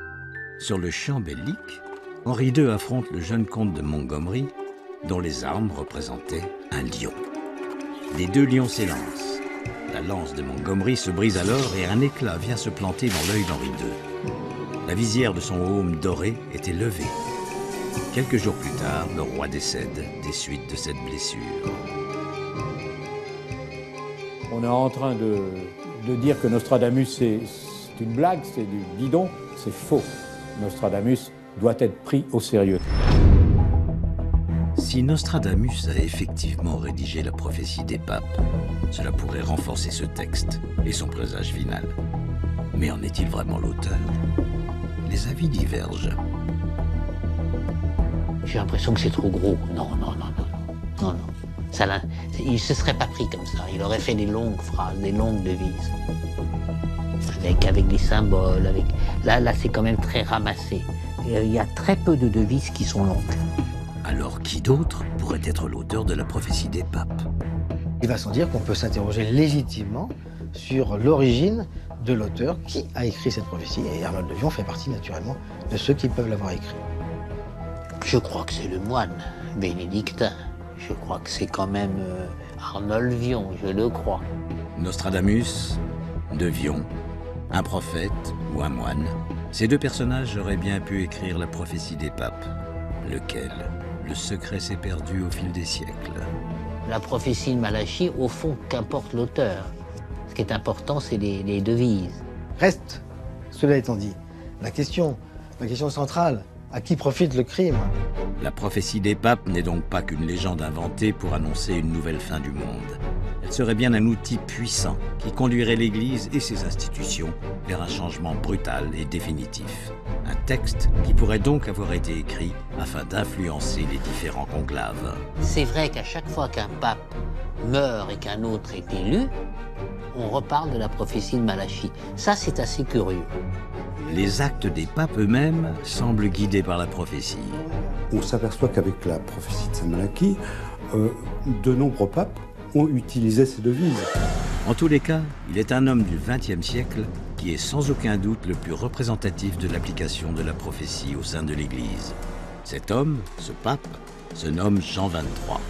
Sur le champ bellique, Henri II affronte le jeune comte de Montgomery, dont les armes représentaient un lion. Les deux lions s'élancent. La lance de Montgomery se brise alors et un éclat vient se planter dans l'œil d'Henri II. La visière de son aume doré était levée. Quelques jours plus tard, le roi décède des suites de cette blessure. On est en train de dire que Nostradamus c'est une blague, c'est du bidon. C'est faux. Nostradamus doit être pris au sérieux. Si Nostradamus a effectivement rédigé la prophétie des papes, cela pourrait renforcer ce texte et son présage final. Mais en est-il vraiment l'auteur? Les avis divergent. J'ai l'impression que c'est trop gros. Non. Il ne se serait pas pris comme ça. Il aurait fait des longues phrases, des longues devises. Avec des symboles, Là, c'est quand même très ramassé. Il y a très peu de devises qui sont longues. Alors qui d'autre pourrait être l'auteur de la prophétie des papes? Il va sans dire qu'on peut s'interroger légitimement sur l'origine de l'auteur qui a écrit cette prophétie. Et Arnold de Vion fait partie naturellement de ceux qui peuvent l'avoir écrit. Je crois que c'est le moine bénédictin. Je crois que c'est quand même Arnold Vion, je le crois. Nostradamus, de Vion, un prophète ou un moine, ces deux personnages auraient bien pu écrire la prophétie des papes. Lequel? Le secret s'est perdu au fil des siècles. La prophétie de Malachie, au fond, qu'importe l'auteur. Ce qui est important, c'est les devises. Reste, cela étant dit, la question centrale, à qui profite le crime? La prophétie des papes n'est donc pas qu'une légende inventée pour annoncer une nouvelle fin du monde. Elle serait bien un outil puissant qui conduirait l'Église et ses institutions vers un changement brutal et définitif. Un texte qui pourrait donc avoir été écrit afin d'influencer les différents conclaves. C'est vrai qu'à chaque fois qu'un pape meurt et qu'un autre est élu, on reparle de la prophétie de Malachie. Ça, c'est assez curieux. Les actes des papes eux-mêmes semblent guidés par la prophétie. On s'aperçoit qu'avec la prophétie de Saint Malachie, de nombreux papes ont utilisé ces devises. En tous les cas, il est un homme du XXe siècle qui est sans aucun doute le plus représentatif de l'application de la prophétie au sein de l'Église. Cet homme, ce pape, se nomme Jean XXIII.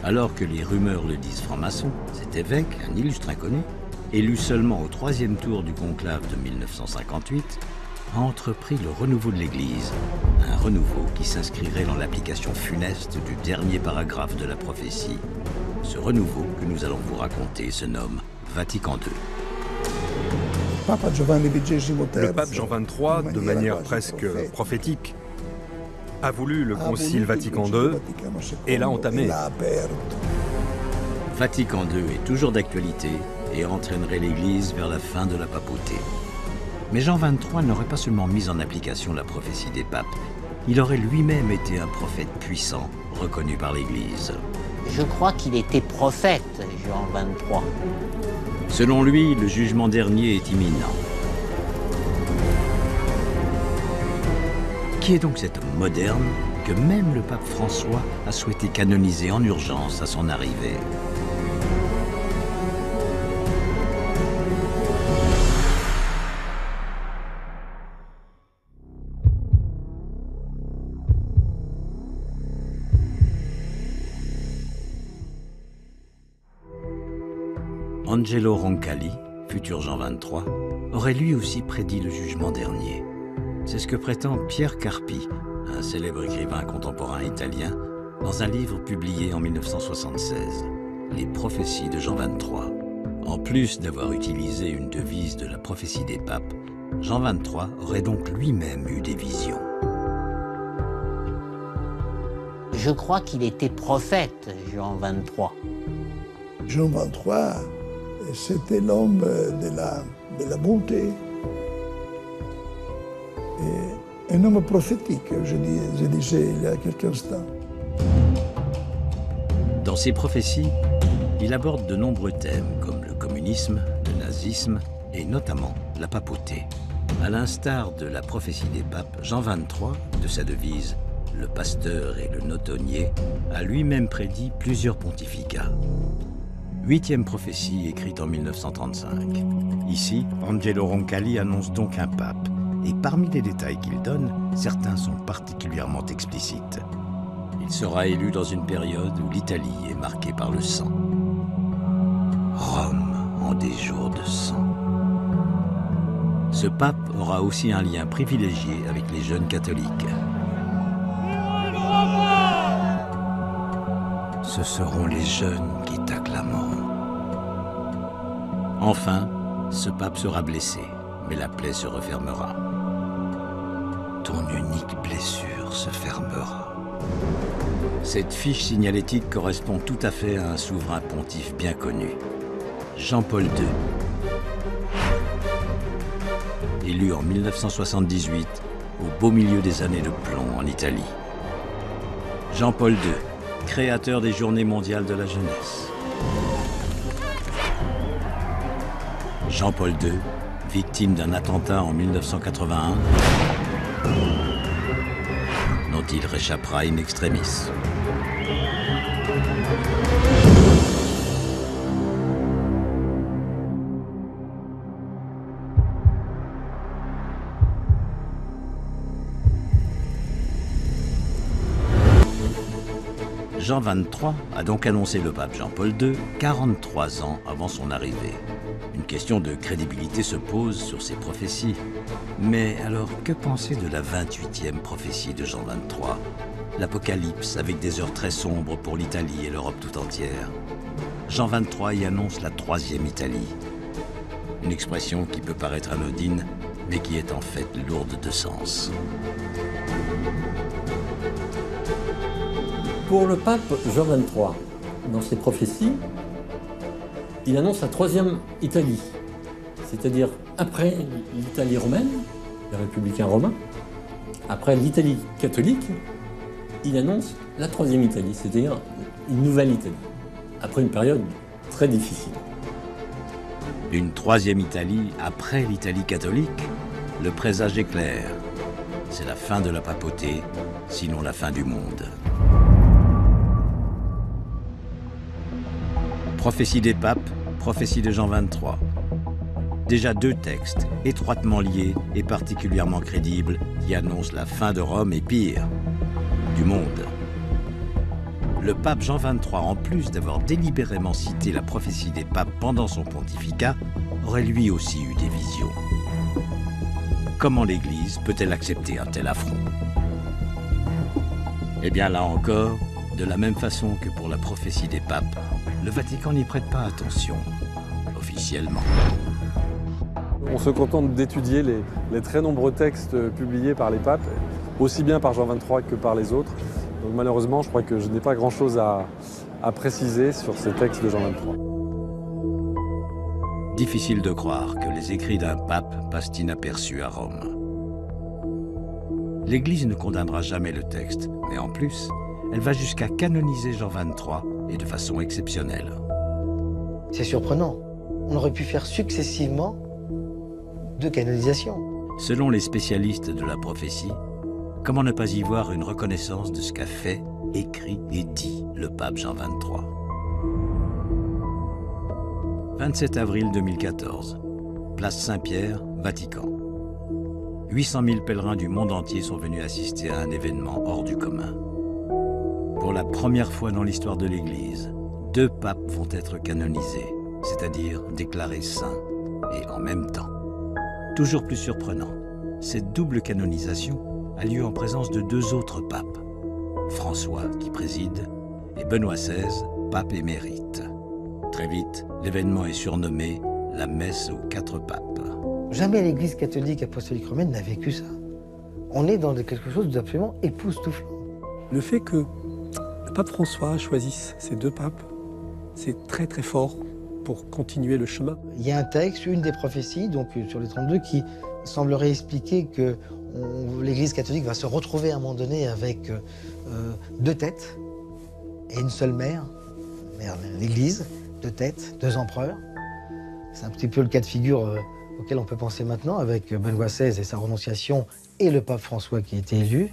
Alors que les rumeurs le disent franc-maçon, cet évêque, un illustre inconnu, élu seulement au 3e tour du conclave de 1958, a entrepris le renouveau de l'Église, un renouveau qui s'inscrirait dans l'application funeste du dernier paragraphe de la prophétie. Ce renouveau que nous allons vous raconter se nomme Vatican II. Le pape Jean XXIII, de manière presque prophétique, a voulu le Concile Vatican II et l'a entamé. Vatican II est toujours d'actualité et entraînerait l'Église vers la fin de la papauté. Mais Jean XXIII n'aurait pas seulement mis en application la prophétie des papes, il aurait lui-même été un prophète puissant, reconnu par l'Église. Je crois qu'il était prophète, Jean XXIII. Selon lui, le jugement dernier est imminent. Qui est donc cet homme moderne que même le pape François a souhaité canoniser en urgence à son arrivée? Angelo Roncalli, futur Jean XXIII, aurait lui aussi prédit le jugement dernier. C'est ce que prétend Pierre Carpi, un célèbre écrivain contemporain italien, dans un livre publié en 1976, Les prophéties de Jean XXIII. En plus d'avoir utilisé une devise de la prophétie des papes, Jean XXIII aurait donc lui-même eu des visions. Je crois qu'il était prophète, Jean XXIII. Jean XXIII, c'était l'homme de la bonté. Et un homme prophétique, je disais il y a quelques instants. Dans ses prophéties, il aborde de nombreux thèmes comme le communisme, le nazisme et notamment la papauté. À l'instar de la prophétie des papes, Jean XXIII, de sa devise « Le pasteur et le notonnier », a lui-même prédit plusieurs pontificats. 8e prophétie écrite en 1935. Ici, Angelo Roncalli annonce donc un pape, et parmi les détails qu'il donne, certains sont particulièrement explicites. Il sera élu dans une période où l'Italie est marquée par le sang. Rome en des jours de sang. Ce pape aura aussi un lien privilégié avec les jeunes catholiques. Ce seront les jeunes qui t'acclameront. Enfin, ce pape sera blessé, mais la plaie se refermera. Ton unique blessure se fermera. Cette fiche signalétique correspond tout à fait à un souverain pontife bien connu, Jean-Paul II. Élu en 1978, au beau milieu des années de plomb en Italie. Jean-Paul II, créateur des Journées mondiales de la jeunesse. Jean-Paul II, victime d'un attentat en 1981, dont il réchappera in extremis. Jean XXIII a donc annoncé le pape Jean-Paul II 43 ans avant son arrivée. Une question de crédibilité se pose sur ces prophéties. Mais alors, que penser de la 28e prophétie de Jean XXIII? L'Apocalypse avec des heures très sombres pour l'Italie et l'Europe tout entière. Jean XXIII y annonce la 3e Italie. Une expression qui peut paraître anodine, mais qui est en fait lourde de sens. Pour le pape Jean XXIII, dans ses prophéties, il annonce la 3e Italie, c'est-à-dire après l'Italie romaine, les républicains romains, après l'Italie catholique, il annonce la 3e Italie, c'est-à-dire une nouvelle Italie, après une période très difficile. Une 3e Italie après l'Italie catholique, le présage est clair. C'est la fin de la papauté, sinon la fin du monde. Prophétie des papes, prophétie de Jean XXIII. Déjà 2 textes, étroitement liés et particulièrement crédibles, qui annoncent la fin de Rome et pire, du monde. Le pape Jean XXIII, en plus d'avoir délibérément cité la prophétie des papes pendant son pontificat, aurait lui aussi eu des visions. Comment l'Église peut-elle accepter un tel affront? Eh bien là encore, de la même façon que pour la prophétie des papes, le Vatican n'y prête pas attention, officiellement. On se contente d'étudier les très nombreux textes publiés par les papes, aussi bien par Jean XXIII que par les autres. Donc malheureusement, je crois que je n'ai pas grand-chose à préciser sur ces textes de Jean XXIII. Difficile de croire que les écrits d'un pape passent inaperçus à Rome. L'Église ne condamnera jamais le texte, mais en plus, elle va jusqu'à canoniser Jean XXIII, et de façon exceptionnelle. C'est surprenant. On aurait pu faire successivement 2 canonisations. Selon les spécialistes de la prophétie, comment ne pas y voir une reconnaissance de ce qu'a fait, écrit et dit le pape Jean XXIII. 27 avril 2014, place Saint-Pierre, Vatican. 800 000 pèlerins du monde entier sont venus assister à un événement hors du commun. Pour la première fois dans l'histoire de l'Église, 2 papes vont être canonisés, c'est-à-dire déclarés saints, et en même temps. Toujours plus surprenant, cette double canonisation a lieu en présence de 2 autres papes, François qui préside et Benoît XVI, pape émérite. Très vite, l'événement est surnommé la messe aux 4 papes. Jamais l'Église catholique apostolique romaine n'a vécu ça. On est dans quelque chose d'absolument époustouflant. Le fait que le pape François choisisse ces 2 papes, c'est très très fort pour continuer le chemin. Il y a un texte, une des prophéties, donc sur les 32, qui semblerait expliquer que l'Église catholique va se retrouver à un moment donné avec 2 têtes et une seule mère l'Église, 2 têtes, 2 empereurs. C'est un petit peu le cas de figure auquel on peut penser maintenant avec Benoît XVI et sa renonciation et le pape François qui a été élu.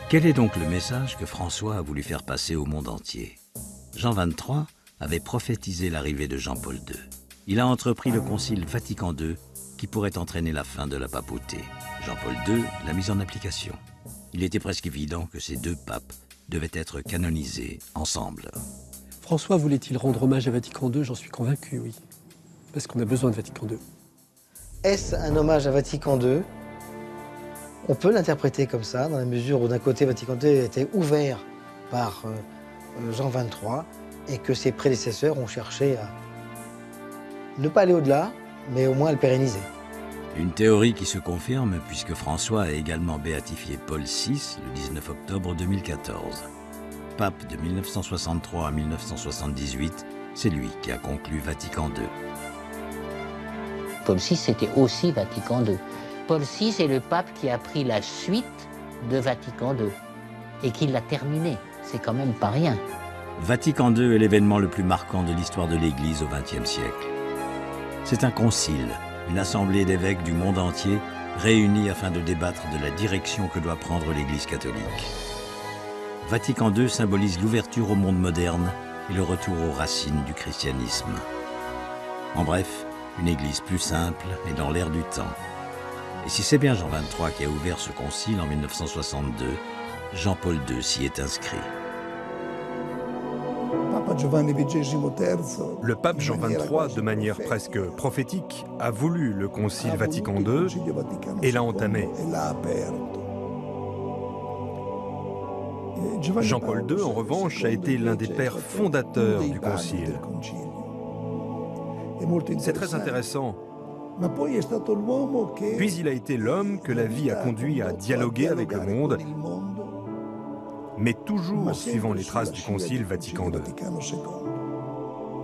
Quel est donc le message que François a voulu faire passer au monde entier? Jean XXIII avait prophétisé l'arrivée de Jean-Paul II. Il a entrepris le concile Vatican II qui pourrait entraîner la fin de la papauté. Jean-Paul II l'a mise en application. Il était presque évident que ces deux papes devaient être canonisés ensemble. François voulait-il rendre hommage à Vatican II? J'en suis convaincu, oui. Parce qu'on a besoin de Vatican II. Est-ce un hommage à Vatican II? On peut l'interpréter comme ça, dans la mesure où d'un côté Vatican II était ouvert par Jean XXIII et que ses prédécesseurs ont cherché à ne pas aller au-delà, mais au moins à le pérenniser. Une théorie qui se confirme puisque François a également béatifié Paul VI le 19 octobre 2014. Pape de 1963 à 1978, c'est lui qui a conclu Vatican II. Paul VI, c'était aussi Vatican II. Paul VI est le pape qui a pris la suite de Vatican II et qui l'a terminé. C'est quand même pas rien. Vatican II est l'événement le plus marquant de l'histoire de l'Église au XXe siècle. C'est un concile, une assemblée d'évêques du monde entier réunis afin de débattre de la direction que doit prendre l'Église catholique. Vatican II symbolise l'ouverture au monde moderne et le retour aux racines du christianisme. En bref, une Église plus simple et dans l'air du temps. Et si c'est bien Jean XXIII qui a ouvert ce concile en 1962, Jean-Paul II s'y est inscrit. Le pape Jean XXIII, de manière presque prophétique, a voulu le concile Vatican II et l'a entamé. Jean-Paul II, en revanche, a été l'un des pères fondateurs du concile. C'est très intéressant. Puis il a été l'homme que la vie a conduit à dialoguer avec le monde, mais toujours suivant les traces du concile Vatican II.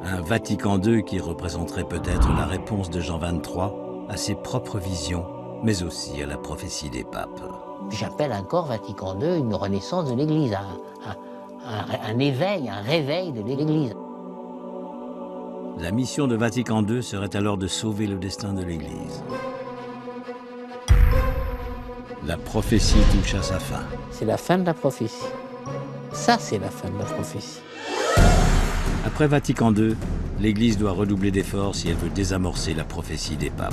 Un Vatican II qui représenterait peut-être la réponse de Jean XXIII à ses propres visions, mais aussi à la prophétie des papes. J'appelle encore Vatican II une renaissance de l'Église, un éveil, un réveil de l'Église. La mission de Vatican II serait alors de sauver le destin de l'Église. La prophétie touche à sa fin. C'est la fin de la prophétie. Ça, c'est la fin de la prophétie. Après Vatican II, l'Église doit redoubler d'efforts si elle veut désamorcer la prophétie des papes.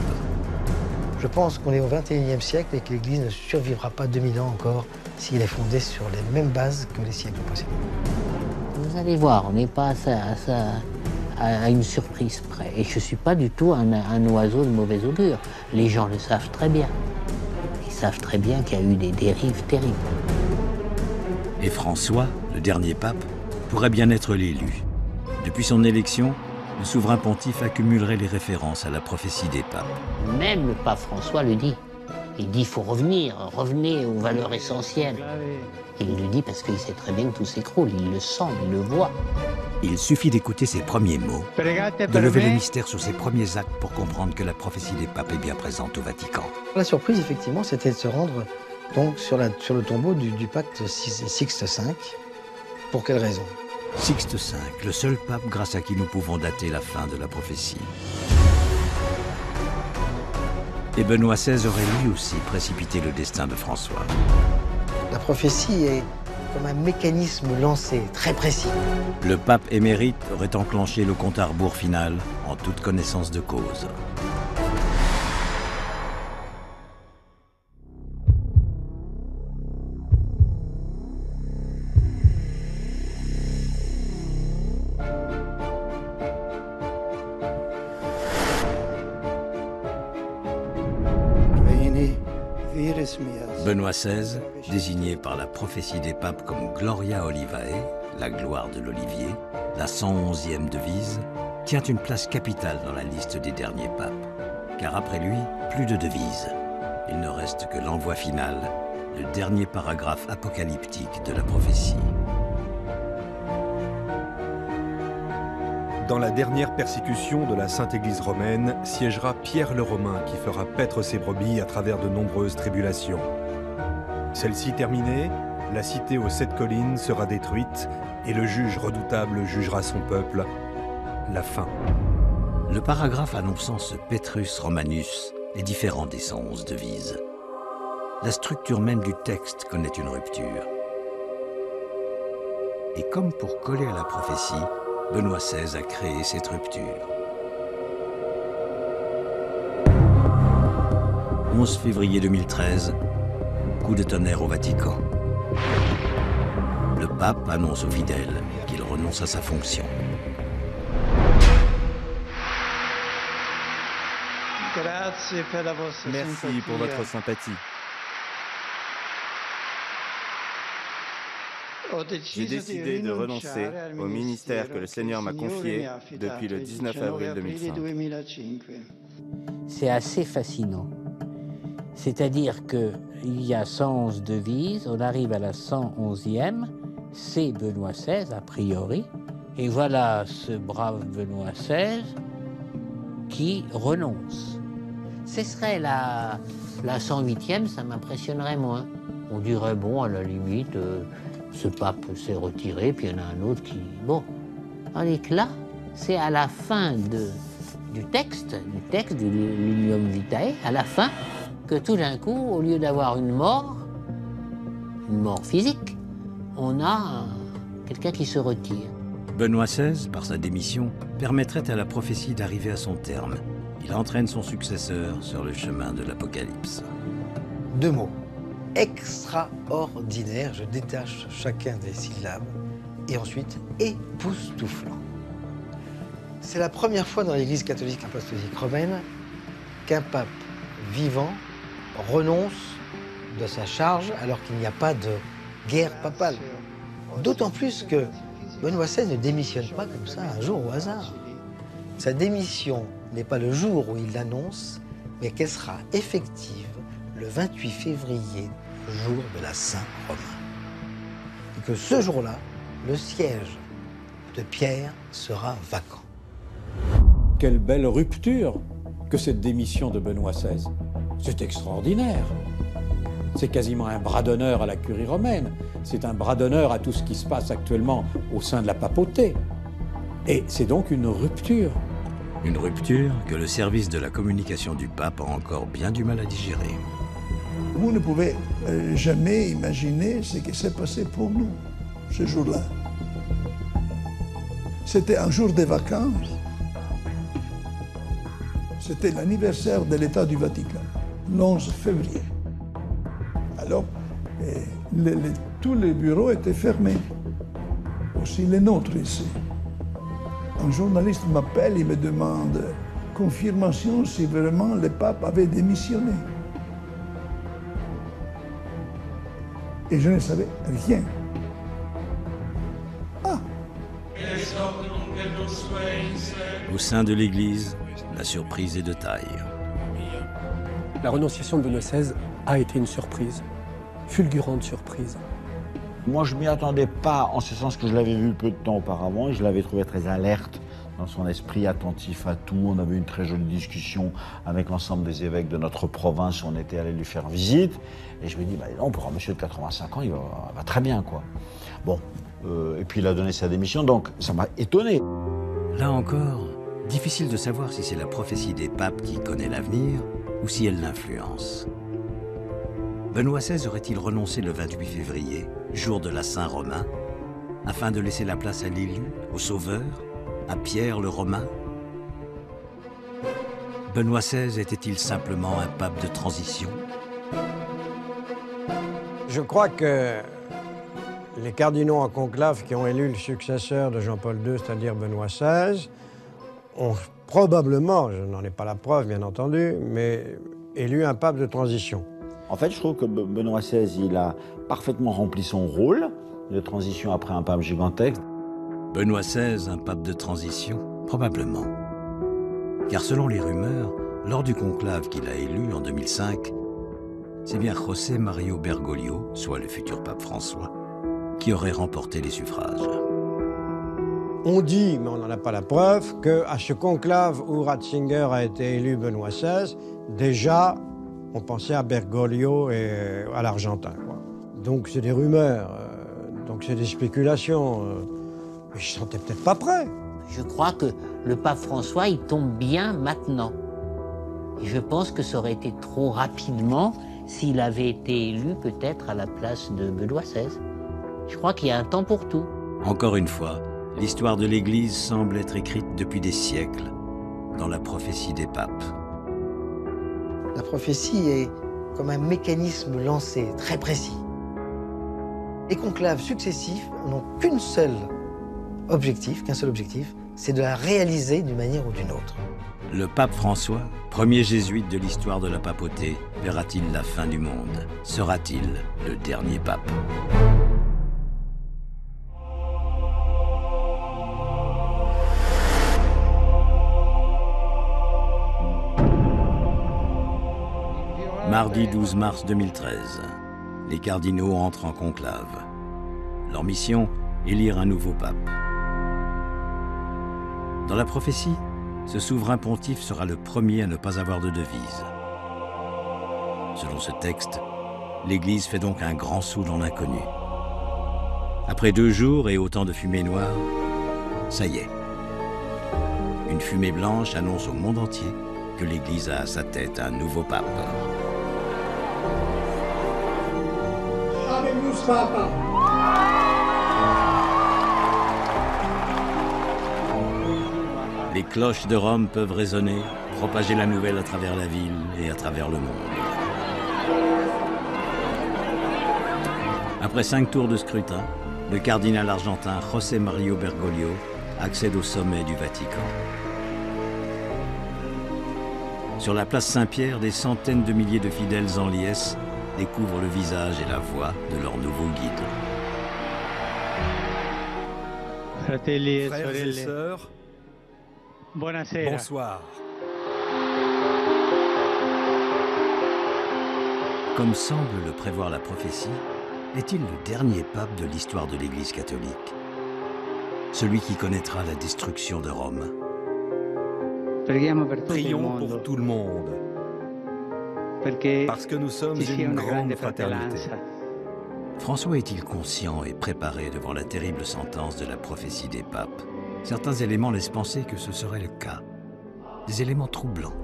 Je pense qu'on est au XXIe siècle et que l'Église ne survivra pas 2000 ans encore s'il est fondé sur les mêmes bases que les siècles précédents. Vous allez voir, on n'est pas à une surprise près. Et je ne suis pas du tout un oiseau de mauvais augure. Les gens le savent très bien. Ils savent très bien qu'il y a eu des dérives terribles. Et François, le dernier pape, pourrait bien être l'élu. Depuis son élection, le souverain pontife accumulerait les références à la prophétie des papes. Même le pape François le dit. Il dit qu'il faut revenez aux valeurs essentielles. Il le dit parce qu'il sait très bien que tout s'écroule. Il le sent, il le voit. Il suffit d'écouter ses premiers mots, de lever le mystère sur ses premiers actes pour comprendre que la prophétie des papes est bien présente au Vatican. La surprise, effectivement, c'était de se rendre donc, sur le tombeau du pacte Sixte V. Pour quelle raison? Sixte V, le seul pape grâce à qui nous pouvons dater la fin de la prophétie. Et Benoît XVI aurait lui aussi précipité le destin de François. La prophétie est comme un mécanisme lancé, très précis. Le pape émérite aurait enclenché le compte à rebours final en toute connaissance de cause. Benoît XVI, désigné par la prophétie des papes comme Gloria Olivae, la gloire de l'olivier, la 111e devise, tient une place capitale dans la liste des derniers papes. Car après lui, plus de devises. Il ne reste que l'envoi final, le dernier paragraphe apocalyptique de la prophétie. Dans la dernière persécution de la Sainte Église romaine siégera Pierre le Romain qui fera paître ses brebis à travers de nombreuses tribulations. Celle-ci terminée, la cité aux 7 collines sera détruite et le juge redoutable jugera son peuple. La fin. Le paragraphe annonçant ce Petrus Romanus est différent des 111 devises. La structure même du texte connaît une rupture. Et comme pour coller à la prophétie, Benoît XVI a créé cette rupture. 11 février 2013, coup de tonnerre au Vatican. Le pape annonce aux fidèles qu'il renonce à sa fonction. Merci pour votre sympathie. J'ai décidé de renoncer au ministère que le Seigneur m'a confié depuis le 19 avril 2005. C'est assez fascinant. C'est-à-dire qu'il y a 111 devises, on arrive à la 111e, c'est Benoît XVI a priori, et voilà ce brave Benoît XVI qui renonce. Ce serait la 108e, ça m'impressionnerait moins. On dirait, bon, à la limite, ce pape s'est retiré, puis il y en a un autre qui... Bon, tandis que là, c'est à la fin du texte du Lignum Vitae, à la fin, que tout d'un coup, au lieu d'avoir une mort physique, on a quelqu'un qui se retire. Benoît XVI, par sa démission, permettrait à la prophétie d'arriver à son terme. Il entraîne son successeur sur le chemin de l'Apocalypse. 2 mots. Extraordinaire, je détache chacun des syllabes, et ensuite époustouflant. C'est la première fois dans l'Église catholique apostolique romaine qu'un pape vivant renonce de sa charge alors qu'il n'y a pas de guerre papale. D'autant plus que Benoît XVI ne démissionne pas comme ça un jour au hasard. Sa démission n'est pas le jour où il l'annonce, mais qu'elle sera effective le 28 février, jour de la Saint-Romain. Et que ce jour-là, le siège de Pierre sera vacant. Quelle belle rupture que cette démission de Benoît XVI. C'est extraordinaire. C'est quasiment un bras d'honneur à la curie romaine. C'est un bras d'honneur à tout ce qui se passe actuellement au sein de la papauté. Et c'est donc une rupture. Une rupture que le service de la communication du pape a encore bien du mal à digérer. Vous ne pouvez jamais imaginer ce qui s'est passé pour nous, ce jour-là. C'était un jour de vacances. C'était l'anniversaire de l'État du Vatican, l'11 février. Alors, tous les bureaux étaient fermés, aussi les nôtres ici. Un journaliste m'appelle et me demande confirmation si vraiment le pape avait démissionné. Et je ne savais rien. Ah! Au sein de l'Église, la surprise est de taille. La renonciation de Benoît XVI a été une surprise, fulgurante surprise. Moi, je ne m'y attendais pas, en ce sens que je l'avais vu peu de temps auparavant, et je l'avais trouvé très alerte dans son esprit, attentif à tout. On avait eu une très jolie discussion avec l'ensemble des évêques de notre province, on était allé lui faire visite, et je me dis, bah non, pour un monsieur de 85 ans, il va très bien, quoi. Bon, et puis il a donné sa démission, donc ça m'a étonné. Là encore, difficile de savoir si c'est la prophétie des papes qui connaît l'avenir, ou si elle l'influence. Benoît XVI aurait-il renoncé le 28 février, jour de la Saint-Romain, afin de laisser la place à l'élu, au Sauveur, à Pierre le Romain? Benoît XVI était-il simplement un pape de transition? Je crois que les cardinaux en conclave qui ont élu le successeur de Jean-Paul II, c'est-à-dire Benoît XVI, ont probablement, je n'en ai pas la preuve bien entendu, mais élu un pape de transition. En fait, je trouve que Benoît XVI, il a parfaitement rempli son rôle de transition après un pape gigantesque. Benoît XVI, un pape de transition? Probablement. Car selon les rumeurs, lors du conclave qu'il a élu en 2005, c'est bien José Mario Bergoglio, soit le futur pape François, qui aurait remporté les suffrages. On dit, mais on n'en a pas la preuve, qu'à ce conclave où Ratzinger a été élu Benoît XVI, déjà, on pensait à Bergoglio et à l'Argentin, quoi. Donc c'est des rumeurs, donc c'est des spéculations. Mais je ne sentais peut-être pas prêt. Je crois que le pape François, il tombe bien maintenant. Et je pense que ça aurait été trop rapidement s'il avait été élu peut-être à la place de Benoît XVI. Je crois qu'il y a un temps pour tout. Encore une fois, l'histoire de l'Église semble être écrite depuis des siècles dans la prophétie des papes. La prophétie est comme un mécanisme lancé, très précis. Les conclaves successifs n'ont qu'un seul objectif, c'est de la réaliser d'une manière ou d'une autre. Le pape François, premier jésuite de l'histoire de la papauté, verra-t-il la fin du monde? Sera-t-il le dernier pape? Mardi 12 mars 2013, les cardinaux entrent en conclave. Leur mission, élire un nouveau pape. Dans la prophétie, ce souverain pontife sera le premier à ne pas avoir de devise. Selon ce texte, l'Église fait donc un grand saut dans l'inconnu. Après 2 jours et autant de fumée noire, ça y est. Une fumée blanche annonce au monde entier que l'Église a à sa tête un nouveau pape. Habemus Papa. Les cloches de Rome peuvent résonner, propager la nouvelle à travers la ville et à travers le monde. Après 5 tours de scrutin, le cardinal argentin José Mario Bergoglio accède au sommet du Vatican. Sur la place Saint-Pierre, des centaines de milliers de fidèles en liesse découvrent le visage et la voix de leur nouveau guide. Frères et sœurs, bonsoir. Comme semble le prévoir la prophétie, est-il le dernier pape de l'histoire de l'Église catholique? Celui qui connaîtra la destruction de Rome. Prions pour tout le monde, parce que nous sommes une grande fraternité. François est-il conscient et préparé devant la terrible sentence de la prophétie des papes? Certains éléments laissent penser que ce serait le cas. Des éléments troublants.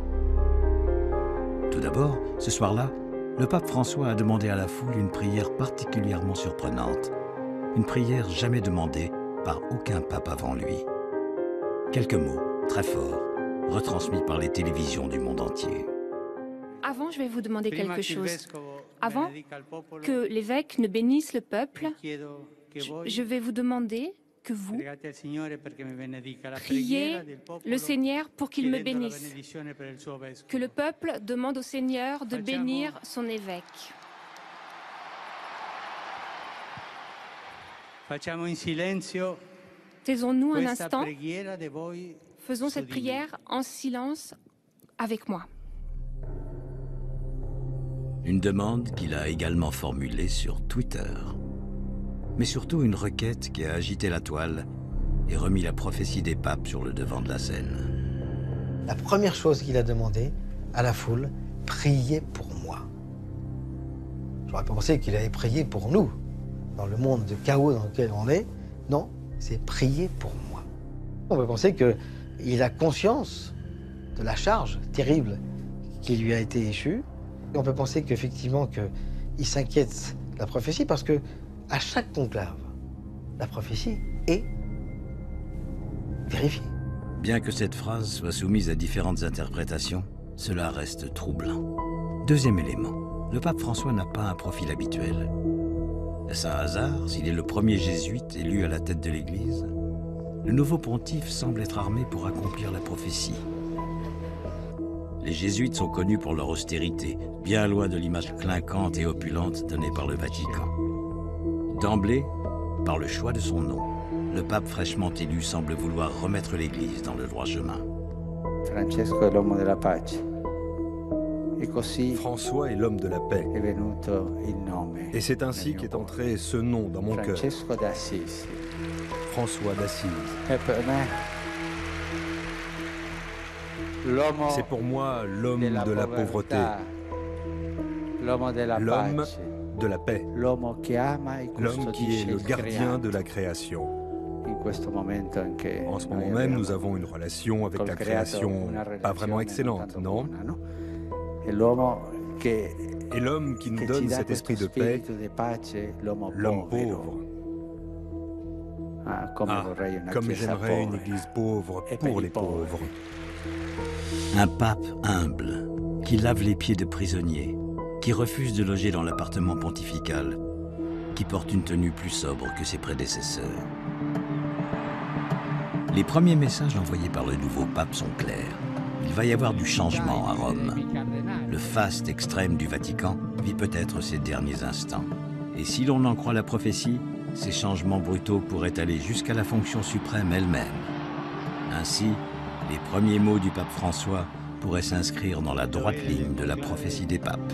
Tout d'abord, ce soir-là, le pape François a demandé à la foule une prière particulièrement surprenante. Une prière jamais demandée par aucun pape avant lui. Quelques mots, très forts, retransmis par les télévisions du monde entier. Avant, je vais vous demander quelque chose. Avant que l'évêque ne bénisse le peuple, je vais vous demander que vous priez le Seigneur pour qu'il me bénisse. Que le peuple demande au Seigneur de bénir son évêque. Taisons-nous un instant. Faisons cette prière en silence avec moi. Une demande qu'il a également formulée sur Twitter. Mais surtout une requête qui a agité la toile et remis la prophétie des papes sur le devant de la scène. La première chose qu'il a demandé à la foule, priez pour moi. J'aurais pas pensé qu'il allait prier pour nous, dans le monde de chaos dans lequel on est. Non, c'est prier pour moi. On peut penser qu'il a conscience de la charge terrible qui lui a été échue. Et on peut penser qu'effectivement qu'il s'inquiète de la prophétie parce que à chaque conclave, la prophétie est vérifiée. Bien que cette phrase soit soumise à différentes interprétations, cela reste troublant. Deuxième élément, le pape François n'a pas un profil habituel. Est-ce un hasard s'il est le premier jésuite élu à la tête de l'Église? Le nouveau pontife semble être armé pour accomplir la prophétie. Les jésuites sont connus pour leur austérité, bien loin de l'image clinquante et opulente donnée par le Vatican. D'emblée, par le choix de son nom, le pape fraîchement élu semble vouloir remettre l'Église dans le droit chemin. Francesco è l'uomo della pace. E così François est l'homme de la paix. è venuto il nome. Et c'est ainsi qu'est entré ce nom dans mon cœur. Francesco d'Assisi. François d'Assise. E per me l'uomo C'est pour moi l'homme de la pauvreté, l'uomo della l'homme pace, de la paix, l'uomo che ama e l'homme qui custodisce est le il gardien creato. de la création En ce moment même, nous avons une relation avec la création pas vraiment excellente, non? Et l'homme qui nous donne cet esprit de paix, l'homme pauvre. Comme j'aimerais une église pauvre pour les pauvres. Un pape humble, qui lave les pieds de prisonniers, qui refuse de loger dans l'appartement pontifical, qui porte une tenue plus sobre que ses prédécesseurs. Les premiers messages envoyés par le nouveau pape sont clairs. Il va y avoir du changement à Rome. Le faste extrême du Vatican vit peut-être ses derniers instants. Et si l'on en croit la prophétie, ces changements brutaux pourraient aller jusqu'à la fonction suprême elle-même. Ainsi, les premiers mots du pape François pourraient s'inscrire dans la droite ligne de la prophétie des papes.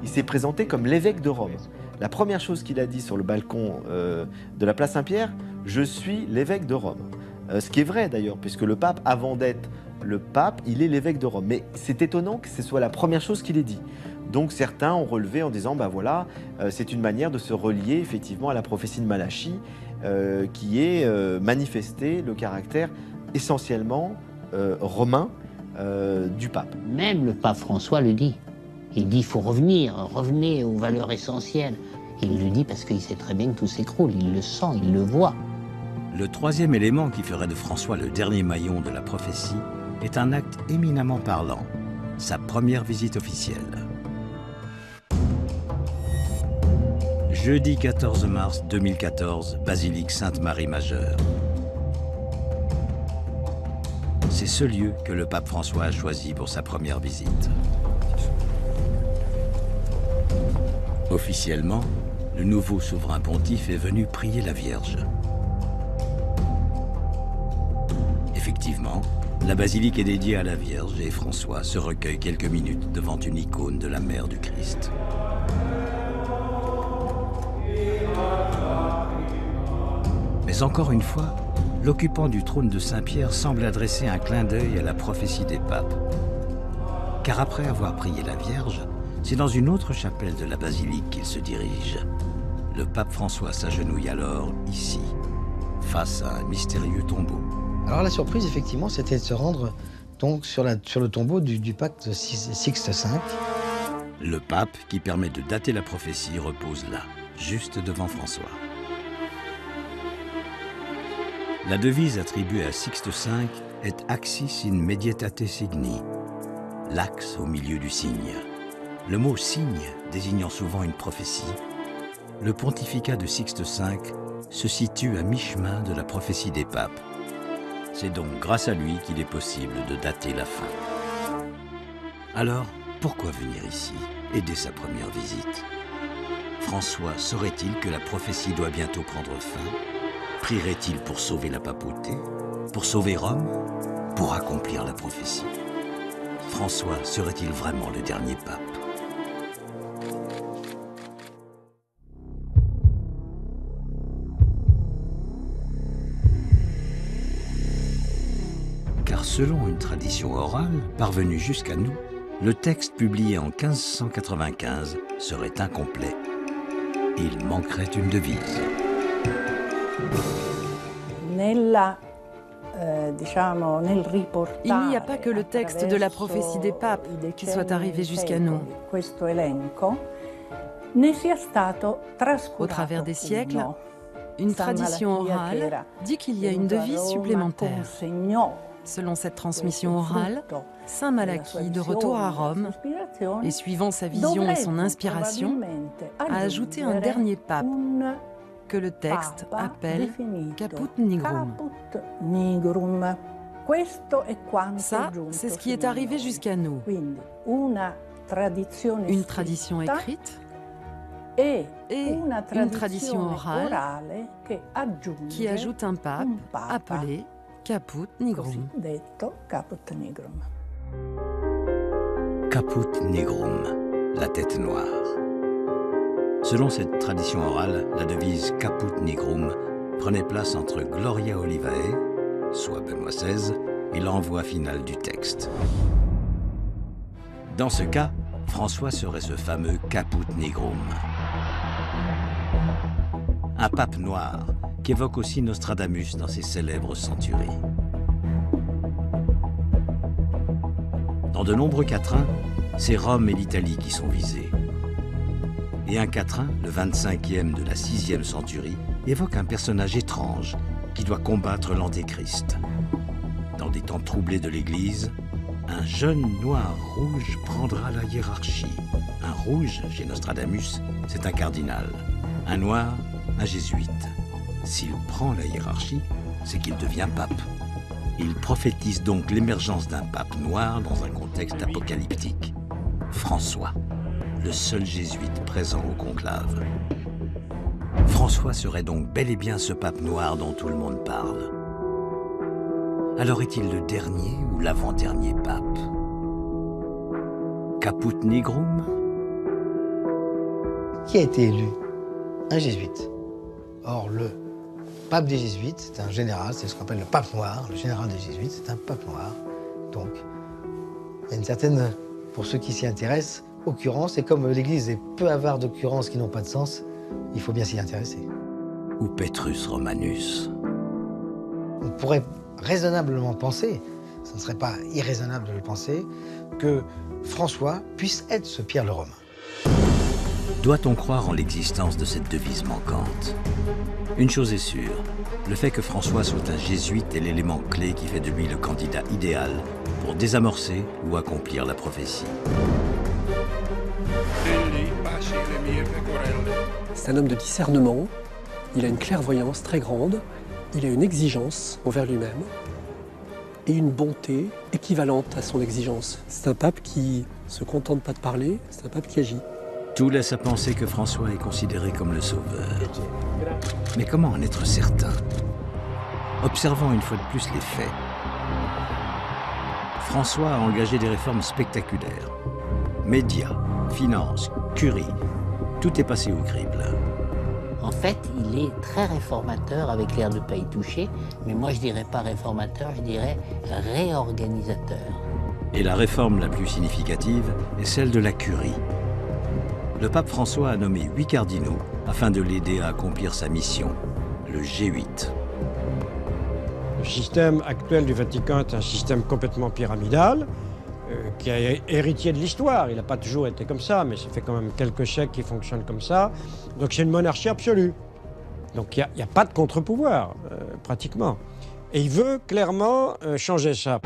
Il s'est présenté comme l'évêque de Rome. La première chose qu'il a dit sur le balcon de la place Saint-Pierre, « Je suis l'évêque de Rome ». Ce qui est vrai d'ailleurs, puisque le pape, avant d'être le pape, il est l'évêque de Rome. Mais c'est étonnant que ce soit la première chose qu'il ait dit. Donc certains ont relevé en disant, ben voilà, c'est une manière de se relier effectivement à la prophétie de Malachie, qui est manifester le caractère essentiellement romain du pape. Même le pape François le dit. Il dit, il faut revenez aux valeurs essentielles. Il le dit parce qu'il sait très bien que tout s'écroule, il le sent, il le voit. Le troisième élément qui ferait de François le dernier maillon de la prophétie est un acte éminemment parlant, sa première visite officielle. Jeudi 14 mars 2014, basilique Sainte-Marie-Majeure. C'est ce lieu que le pape François a choisi pour sa première visite. Officiellement, le nouveau souverain pontife est venu prier la Vierge. Effectivement, la basilique est dédiée à la Vierge et François se recueille quelques minutes devant une icône de la mère du Christ. Mais encore une fois, l'occupant du trône de Saint-Pierre semble adresser un clin d'œil à la prophétie des papes. Car après avoir prié la Vierge, c'est dans une autre chapelle de la basilique qu'il se dirige. Le pape François s'agenouille alors ici, face à un mystérieux tombeau. Alors la surprise, effectivement, c'était de se rendre donc sur le tombeau du pape Sixte V. Le pape, qui permet de dater la prophétie, repose là, juste devant François. La devise attribuée à Sixte V est Axis in medietate signi, l'axe au milieu du signe. Le mot signe désignant souvent une prophétie, le pontificat de Sixte V se situe à mi-chemin de la prophétie des papes. C'est donc grâce à lui qu'il est possible de dater la fin. Alors, pourquoi venir ici et dès sa première visite? François saurait-il que la prophétie doit bientôt prendre fin? Prierait-il pour sauver la papauté? Pour sauver Rome? Pour accomplir la prophétie? François serait-il vraiment le dernier pape? Car selon une tradition orale parvenue jusqu'à nous, le texte publié en 1595 serait incomplet. Il manquerait une devise. Il n'y a pas que le texte de la prophétie des papes qui soit arrivé jusqu'à nous. Au travers des siècles, une tradition orale dit qu'il y a une devise supplémentaire. Selon cette transmission orale, Saint Malachie, de retour à Rome, et suivant sa vision et son inspiration, a ajouté un dernier pape, que le texte appelle Caput Nigrum. Ça, c'est ce qui est arrivé jusqu'à nous. Une tradition écrite et une tradition orale qui ajoute un pape appelé Caput Nigrum. Caput Nigrum, la tête noire. Selon cette tradition orale, la devise Caput Nigrum prenait place entre Gloria Olivae, soit Benoît XVI, et l'envoi final du texte. Dans ce cas, François serait ce fameux Caput Nigrum. Un pape noir qu'évoque aussi Nostradamus dans ses célèbres centuries. Dans de nombreux quatrains, c'est Rome et l'Italie qui sont visés. Et un quatrain, le 25e de la 6e centurie, évoque un personnage étrange qui doit combattre l'Antéchrist. Dans des temps troublés de l'Église, un jeune noir rouge prendra la hiérarchie. Un rouge, chez Nostradamus, c'est un cardinal. Un noir, un jésuite. S'il prend la hiérarchie, c'est qu'il devient pape. Il prophétise donc l'émergence d'un pape noir dans un contexte apocalyptique. François, le seul jésuite présent au conclave. François serait donc bel et bien ce pape noir dont tout le monde parle. Alors est-il le dernier ou l'avant-dernier pape? Caput nigrum? Qui a été élu? Un jésuite. Or, le pape des jésuites, c'est un général, c'est ce qu'on appelle le pape noir. Le général des jésuites, c'est un pape noir. Donc, il y a une certaine, pour ceux qui s'y intéressent, occurrence. Et comme l'Église est peu avare d'occurrences qui n'ont pas de sens, il faut bien s'y intéresser. Ou Petrus Romanus. On pourrait raisonnablement penser, ce ne serait pas irraisonnable de le penser, que François puisse être ce Pierre le Romain. Doit-on croire en l'existence de cette devise manquante? Une chose est sûre, le fait que François soit un jésuite est l'élément clé qui fait de lui le candidat idéal pour désamorcer ou accomplir la prophétie. C'est un homme de discernement, il a une clairvoyance très grande, il a une exigence envers lui-même et une bonté équivalente à son exigence. C'est un pape qui se contente pas de parler, c'est un pape qui agit. Tout laisse à penser que François est considéré comme le sauveur. Mais comment en être certain? Observons une fois de plus les faits. François a engagé des réformes spectaculaires. Médias, finances, curie, tout est passé au crible. En fait, il est très réformateur avec l'air de pas y toucher, mais moi je dirais pas réformateur, je dirais réorganisateur. Et la réforme la plus significative est celle de la curie. Le pape François a nommé 8 cardinaux afin de l'aider à accomplir sa mission, le G8. Le système actuel du Vatican est un système complètement pyramidal, qui est héritier de l'histoire. Il n'a pas toujours été comme ça, mais ça fait quand même quelques siècles qu'il fonctionne comme ça. Donc c'est une monarchie absolue. Donc il n'y a pas de contre-pouvoir, pratiquement. Et il veut clairement changer ça.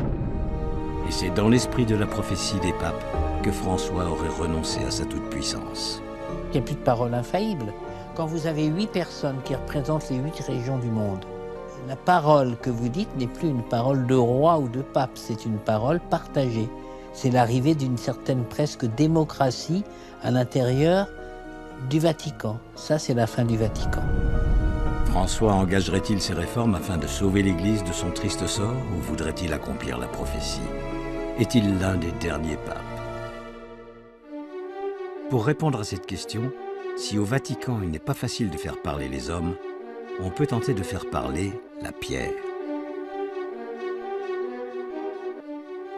Et c'est dans l'esprit de la prophétie des papes que François aurait renoncé à sa toute-puissance. Il n'y a plus de parole infaillible. Quand vous avez 8 personnes qui représentent les 8 régions du monde, la parole que vous dites n'est plus une parole de roi ou de pape, c'est une parole partagée. C'est l'arrivée d'une certaine presque démocratie à l'intérieur du Vatican. Ça, c'est la fin du Vatican. François engagerait-il ces réformes afin de sauver l'Église de son triste sort ou voudrait-il accomplir la prophétie? Est-il l'un des derniers papes? Pour répondre à cette question, si au Vatican il n'est pas facile de faire parler les hommes, on peut tenter de faire parler la pierre.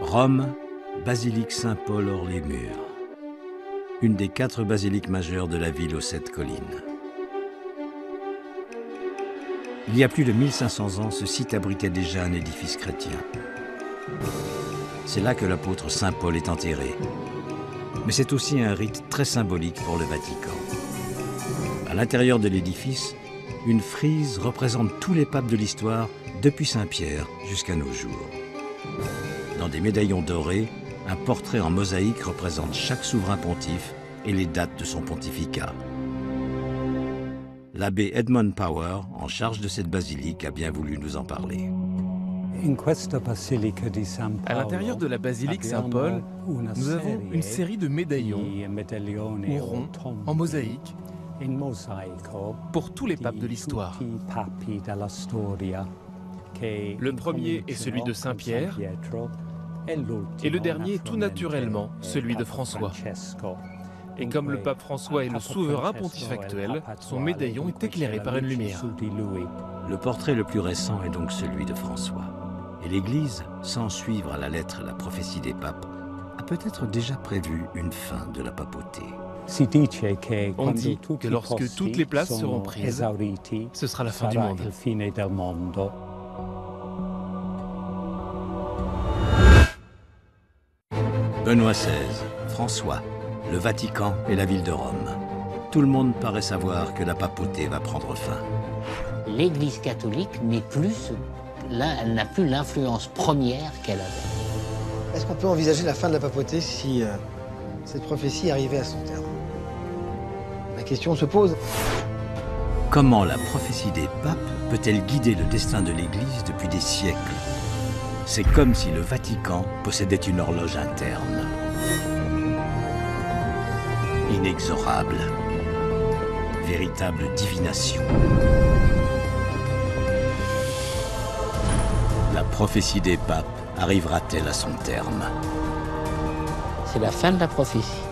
Rome, basilique Saint-Paul hors les murs. Une des 4 basiliques majeures de la ville aux 7 collines. Il y a plus de 1500 ans, ce site abritait déjà un édifice chrétien. C'est là que l'apôtre Saint Paul est enterré. Mais c'est aussi un rite très symbolique pour le Vatican. À l'intérieur de l'édifice, une frise représente tous les papes de l'histoire, depuis Saint-Pierre jusqu'à nos jours. Dans des médaillons dorés, un portrait en mosaïque représente chaque souverain pontife et les dates de son pontificat. L'abbé Edmund Power, en charge de cette basilique, a bien voulu nous en parler. À l'intérieur de la basilique Saint-Paul, nous avons une série de médaillons ou ronds en mosaïque pour tous les papes de l'histoire. Le premier est celui de Saint-Pierre et le dernier tout naturellement celui de François. Et comme le pape François est le souverain pontife actuel, son médaillon est éclairé par une lumière. Le portrait le plus récent est donc celui de François. Et l'Église, sans suivre à la lettre la prophétie des papes, a peut-être déjà prévu une fin de la papauté. On dit que lorsque toutes les places seront prises, ce sera la fin du monde. Benoît XVI, François, le Vatican et la ville de Rome. Tout le monde paraît savoir que la papauté va prendre fin. L'Église catholique n'est plus, elle n'a plus l'influence première qu'elle avait. Est-ce qu'on peut envisager la fin de la papauté si cette prophétie arrivait à son terme? La question se pose. Comment la prophétie des papes peut-elle guider le destin de l'Église depuis des siècles? C'est comme si le Vatican possédait une horloge interne. Inexorable. Véritable divination. La prophétie des papes arrivera-t-elle à son terme? C'est la fin de la prophétie.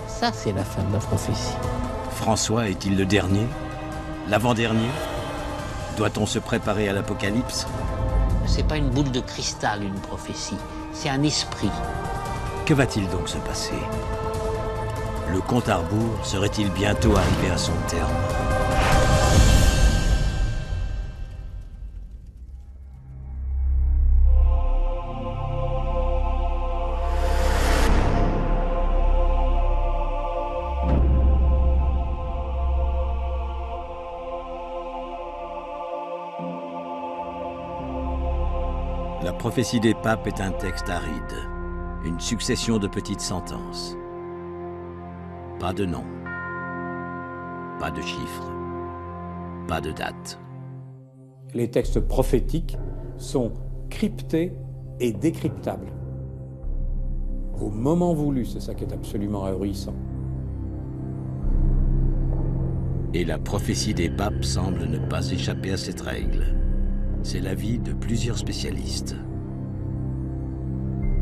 Ça, c'est la fin de la prophétie. François est-il le dernier? L'avant-dernier? Doit-on se préparer à l'Apocalypse? C'est pas une boule de cristal, une prophétie. C'est un esprit. Que va-t-il donc se passer? Le compte à rebours serait-il bientôt arrivé à son terme? La prophétie des papes est un texte aride, une succession de petites sentences. Pas de nom, pas de chiffres, pas de date. Les textes prophétiques sont cryptés et décryptables. Au moment voulu, c'est ça qui est absolument ahurissant. Et la prophétie des papes semble ne pas échapper à cette règle. C'est l'avis de plusieurs spécialistes.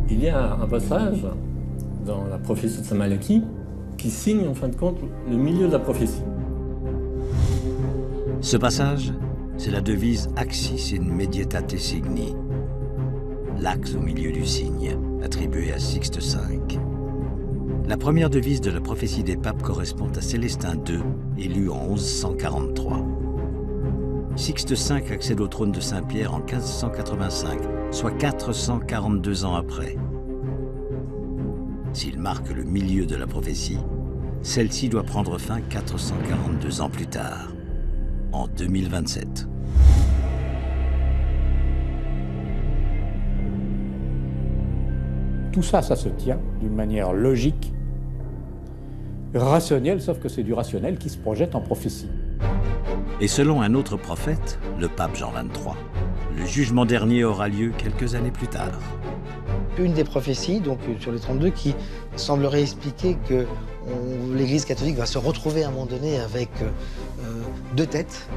Il y a un passage dans la prophétie de Saint Malachie qui signe en fin de compte le milieu de la prophétie. Ce passage, c'est la devise Axis in medietate signi, l'axe au milieu du signe, attribué à Sixte V. La première devise de la prophétie des papes correspond à Célestin II, élu en 1143. Sixte V accède au trône de Saint-Pierre en 1585, soit 442 ans après. S'il marque le milieu de la prophétie, celle-ci doit prendre fin 442 ans plus tard, en 2027. Tout ça, ça se tient d'une manière logique, rationnelle, sauf que c'est du rationnel qui se projette en prophétie. Et selon un autre prophète, le pape Jean XXIII, le jugement dernier aura lieu quelques années plus tard. Une des prophéties, donc sur les 32, qui semblerait expliquer que l'Église catholique va se retrouver à un moment donné avec deux têtes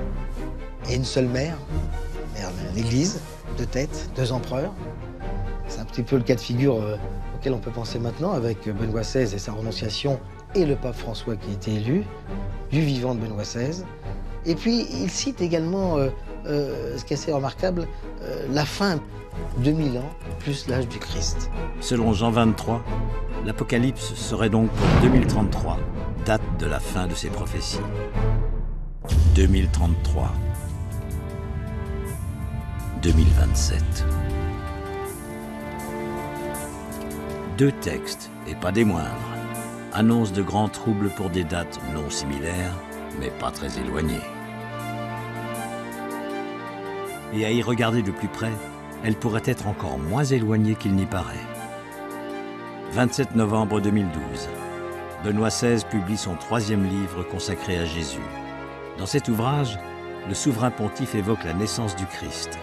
et une seule mère, l'Église, deux têtes, deux empereurs. C'est un petit peu le cas de figure auquel on peut penser maintenant avec Benoît XVI et sa renonciation et le pape François qui a été élu, du vivant de Benoît XVI. Et puis il cite également, ce qui est assez remarquable, la fin, 2000 ans, plus l'âge du Christ. Selon Jean XXIII, l'Apocalypse serait donc pour 2033, date de la fin de ces prophéties. 2033. 2027. Deux textes, et pas des moindres, annoncent de grands troubles pour des dates non similaires, mais pas très éloignées. Et à y regarder de plus près, elle pourrait être encore moins éloignée qu'il n'y paraît. 27 novembre 2012, Benoît XVI publie son 3e livre consacré à Jésus. Dans cet ouvrage, le souverain pontife évoque la naissance du Christ.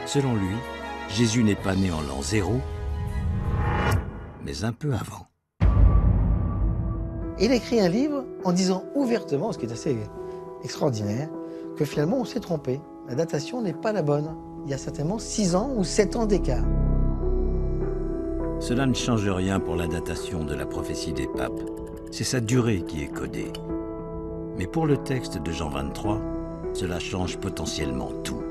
Selon lui, Jésus n'est pas né en l'an 0, mais un peu avant. Il a écrit un livre en disant ouvertement, ce qui est assez extraordinaire, que finalement on s'est trompé. La datation n'est pas la bonne. Il y a certainement 6 ans ou 7 ans d'écart. Cela ne change rien pour la datation de la prophétie des papes. C'est sa durée qui est codée. Mais pour le texte de Jean XXIII, cela change potentiellement tout.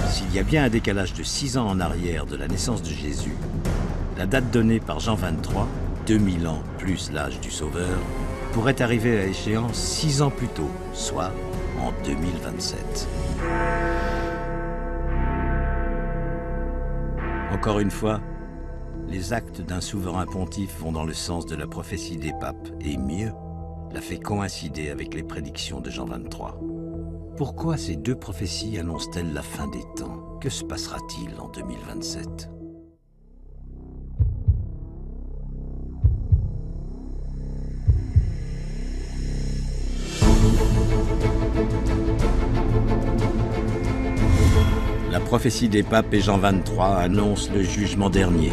S'il y a bien un décalage de 6 ans en arrière de la naissance de Jésus, la date donnée par Jean XXIII, 2000 ans plus l'âge du Sauveur, pourrait arriver à échéance 6 ans plus tôt, soit en 2027. Encore une fois, les actes d'un souverain pontife vont dans le sens de la prophétie des papes, et mieux, la fait coïncider avec les prédictions de Jean 23. Pourquoi ces deux prophéties annoncent-elles la fin des temps? Que se passera-t-il en 2027? La prophétie des papes et Jean 23 annonce le jugement dernier.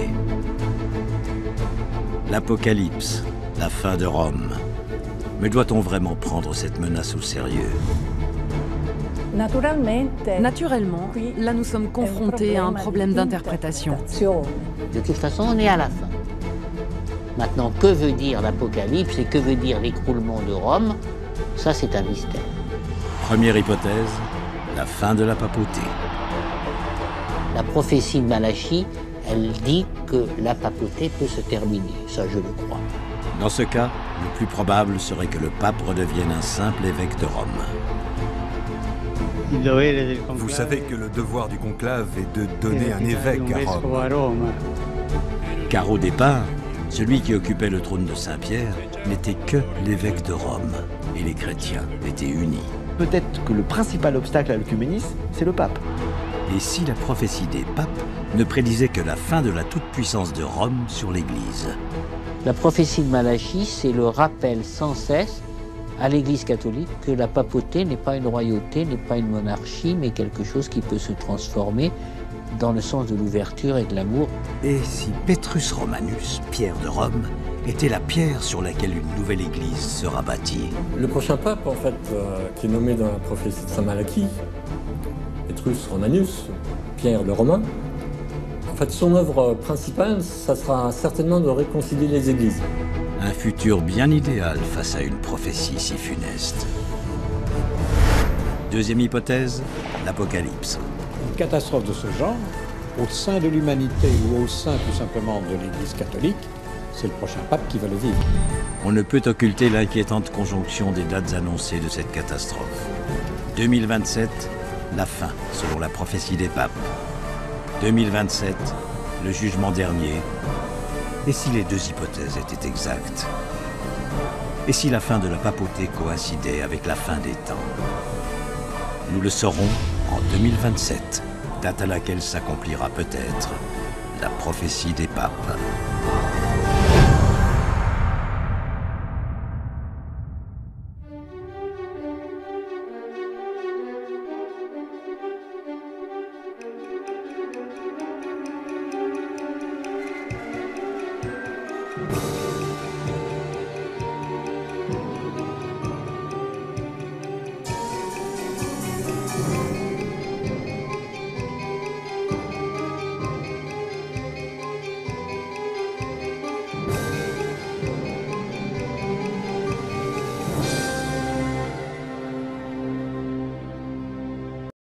L'Apocalypse, la fin de Rome. Mais doit-on vraiment prendre cette menace au sérieux? Naturellement, là nous sommes confrontés à un problème d'interprétation. De toute façon, on est à la fin. Maintenant, que veut dire l'Apocalypse et que veut dire l'écroulement de Rome? Ça, c'est un mystère. Première hypothèse, la fin de la papauté. La prophétie de Malachie, elle dit que la papauté peut se terminer. Ça, je le crois. Dans ce cas, le plus probable serait que le pape redevienne un simple évêque de Rome. Vous savez que le devoir du conclave est de donner un évêque à Rome. Car au départ, celui qui occupait le trône de Saint-Pierre n'était que l'évêque de Rome, et les chrétiens étaient unis. Peut-être que le principal obstacle à l'œcuménisme, c'est le pape. Et si la prophétie des papes ne prédisait que la fin de la toute-puissance de Rome sur l'Église? La prophétie de Malachie, c'est le rappel sans cesse à l'Église catholique que la papauté n'est pas une royauté, n'est pas une monarchie, mais quelque chose qui peut se transformer dans le sens de l'ouverture et de l'amour. Et si Petrus Romanus, Pierre de Rome, était la pierre sur laquelle une nouvelle Église sera bâtie? Le prochain pape, en fait, qui est nommé dans la prophétie de Saint Malachie, Petrus Romanus, Pierre le Romain, en fait, son œuvre principale, ça sera certainement de réconcilier les églises. Un futur bien idéal face à une prophétie si funeste. Deuxième hypothèse, l'Apocalypse. Une catastrophe de ce genre, au sein de l'humanité ou au sein tout simplement de l'Église catholique, c'est le prochain pape qui va le vivre. On ne peut occulter l'inquiétante conjonction des dates annoncées de cette catastrophe. 2027, la fin, selon la prophétie des papes. 2027, le jugement dernier. Et si les deux hypothèses étaient exactes? Et si la fin de la papauté coïncidait avec la fin des temps? Nous le saurons en 2027, date à laquelle s'accomplira peut-être la prophétie des papes.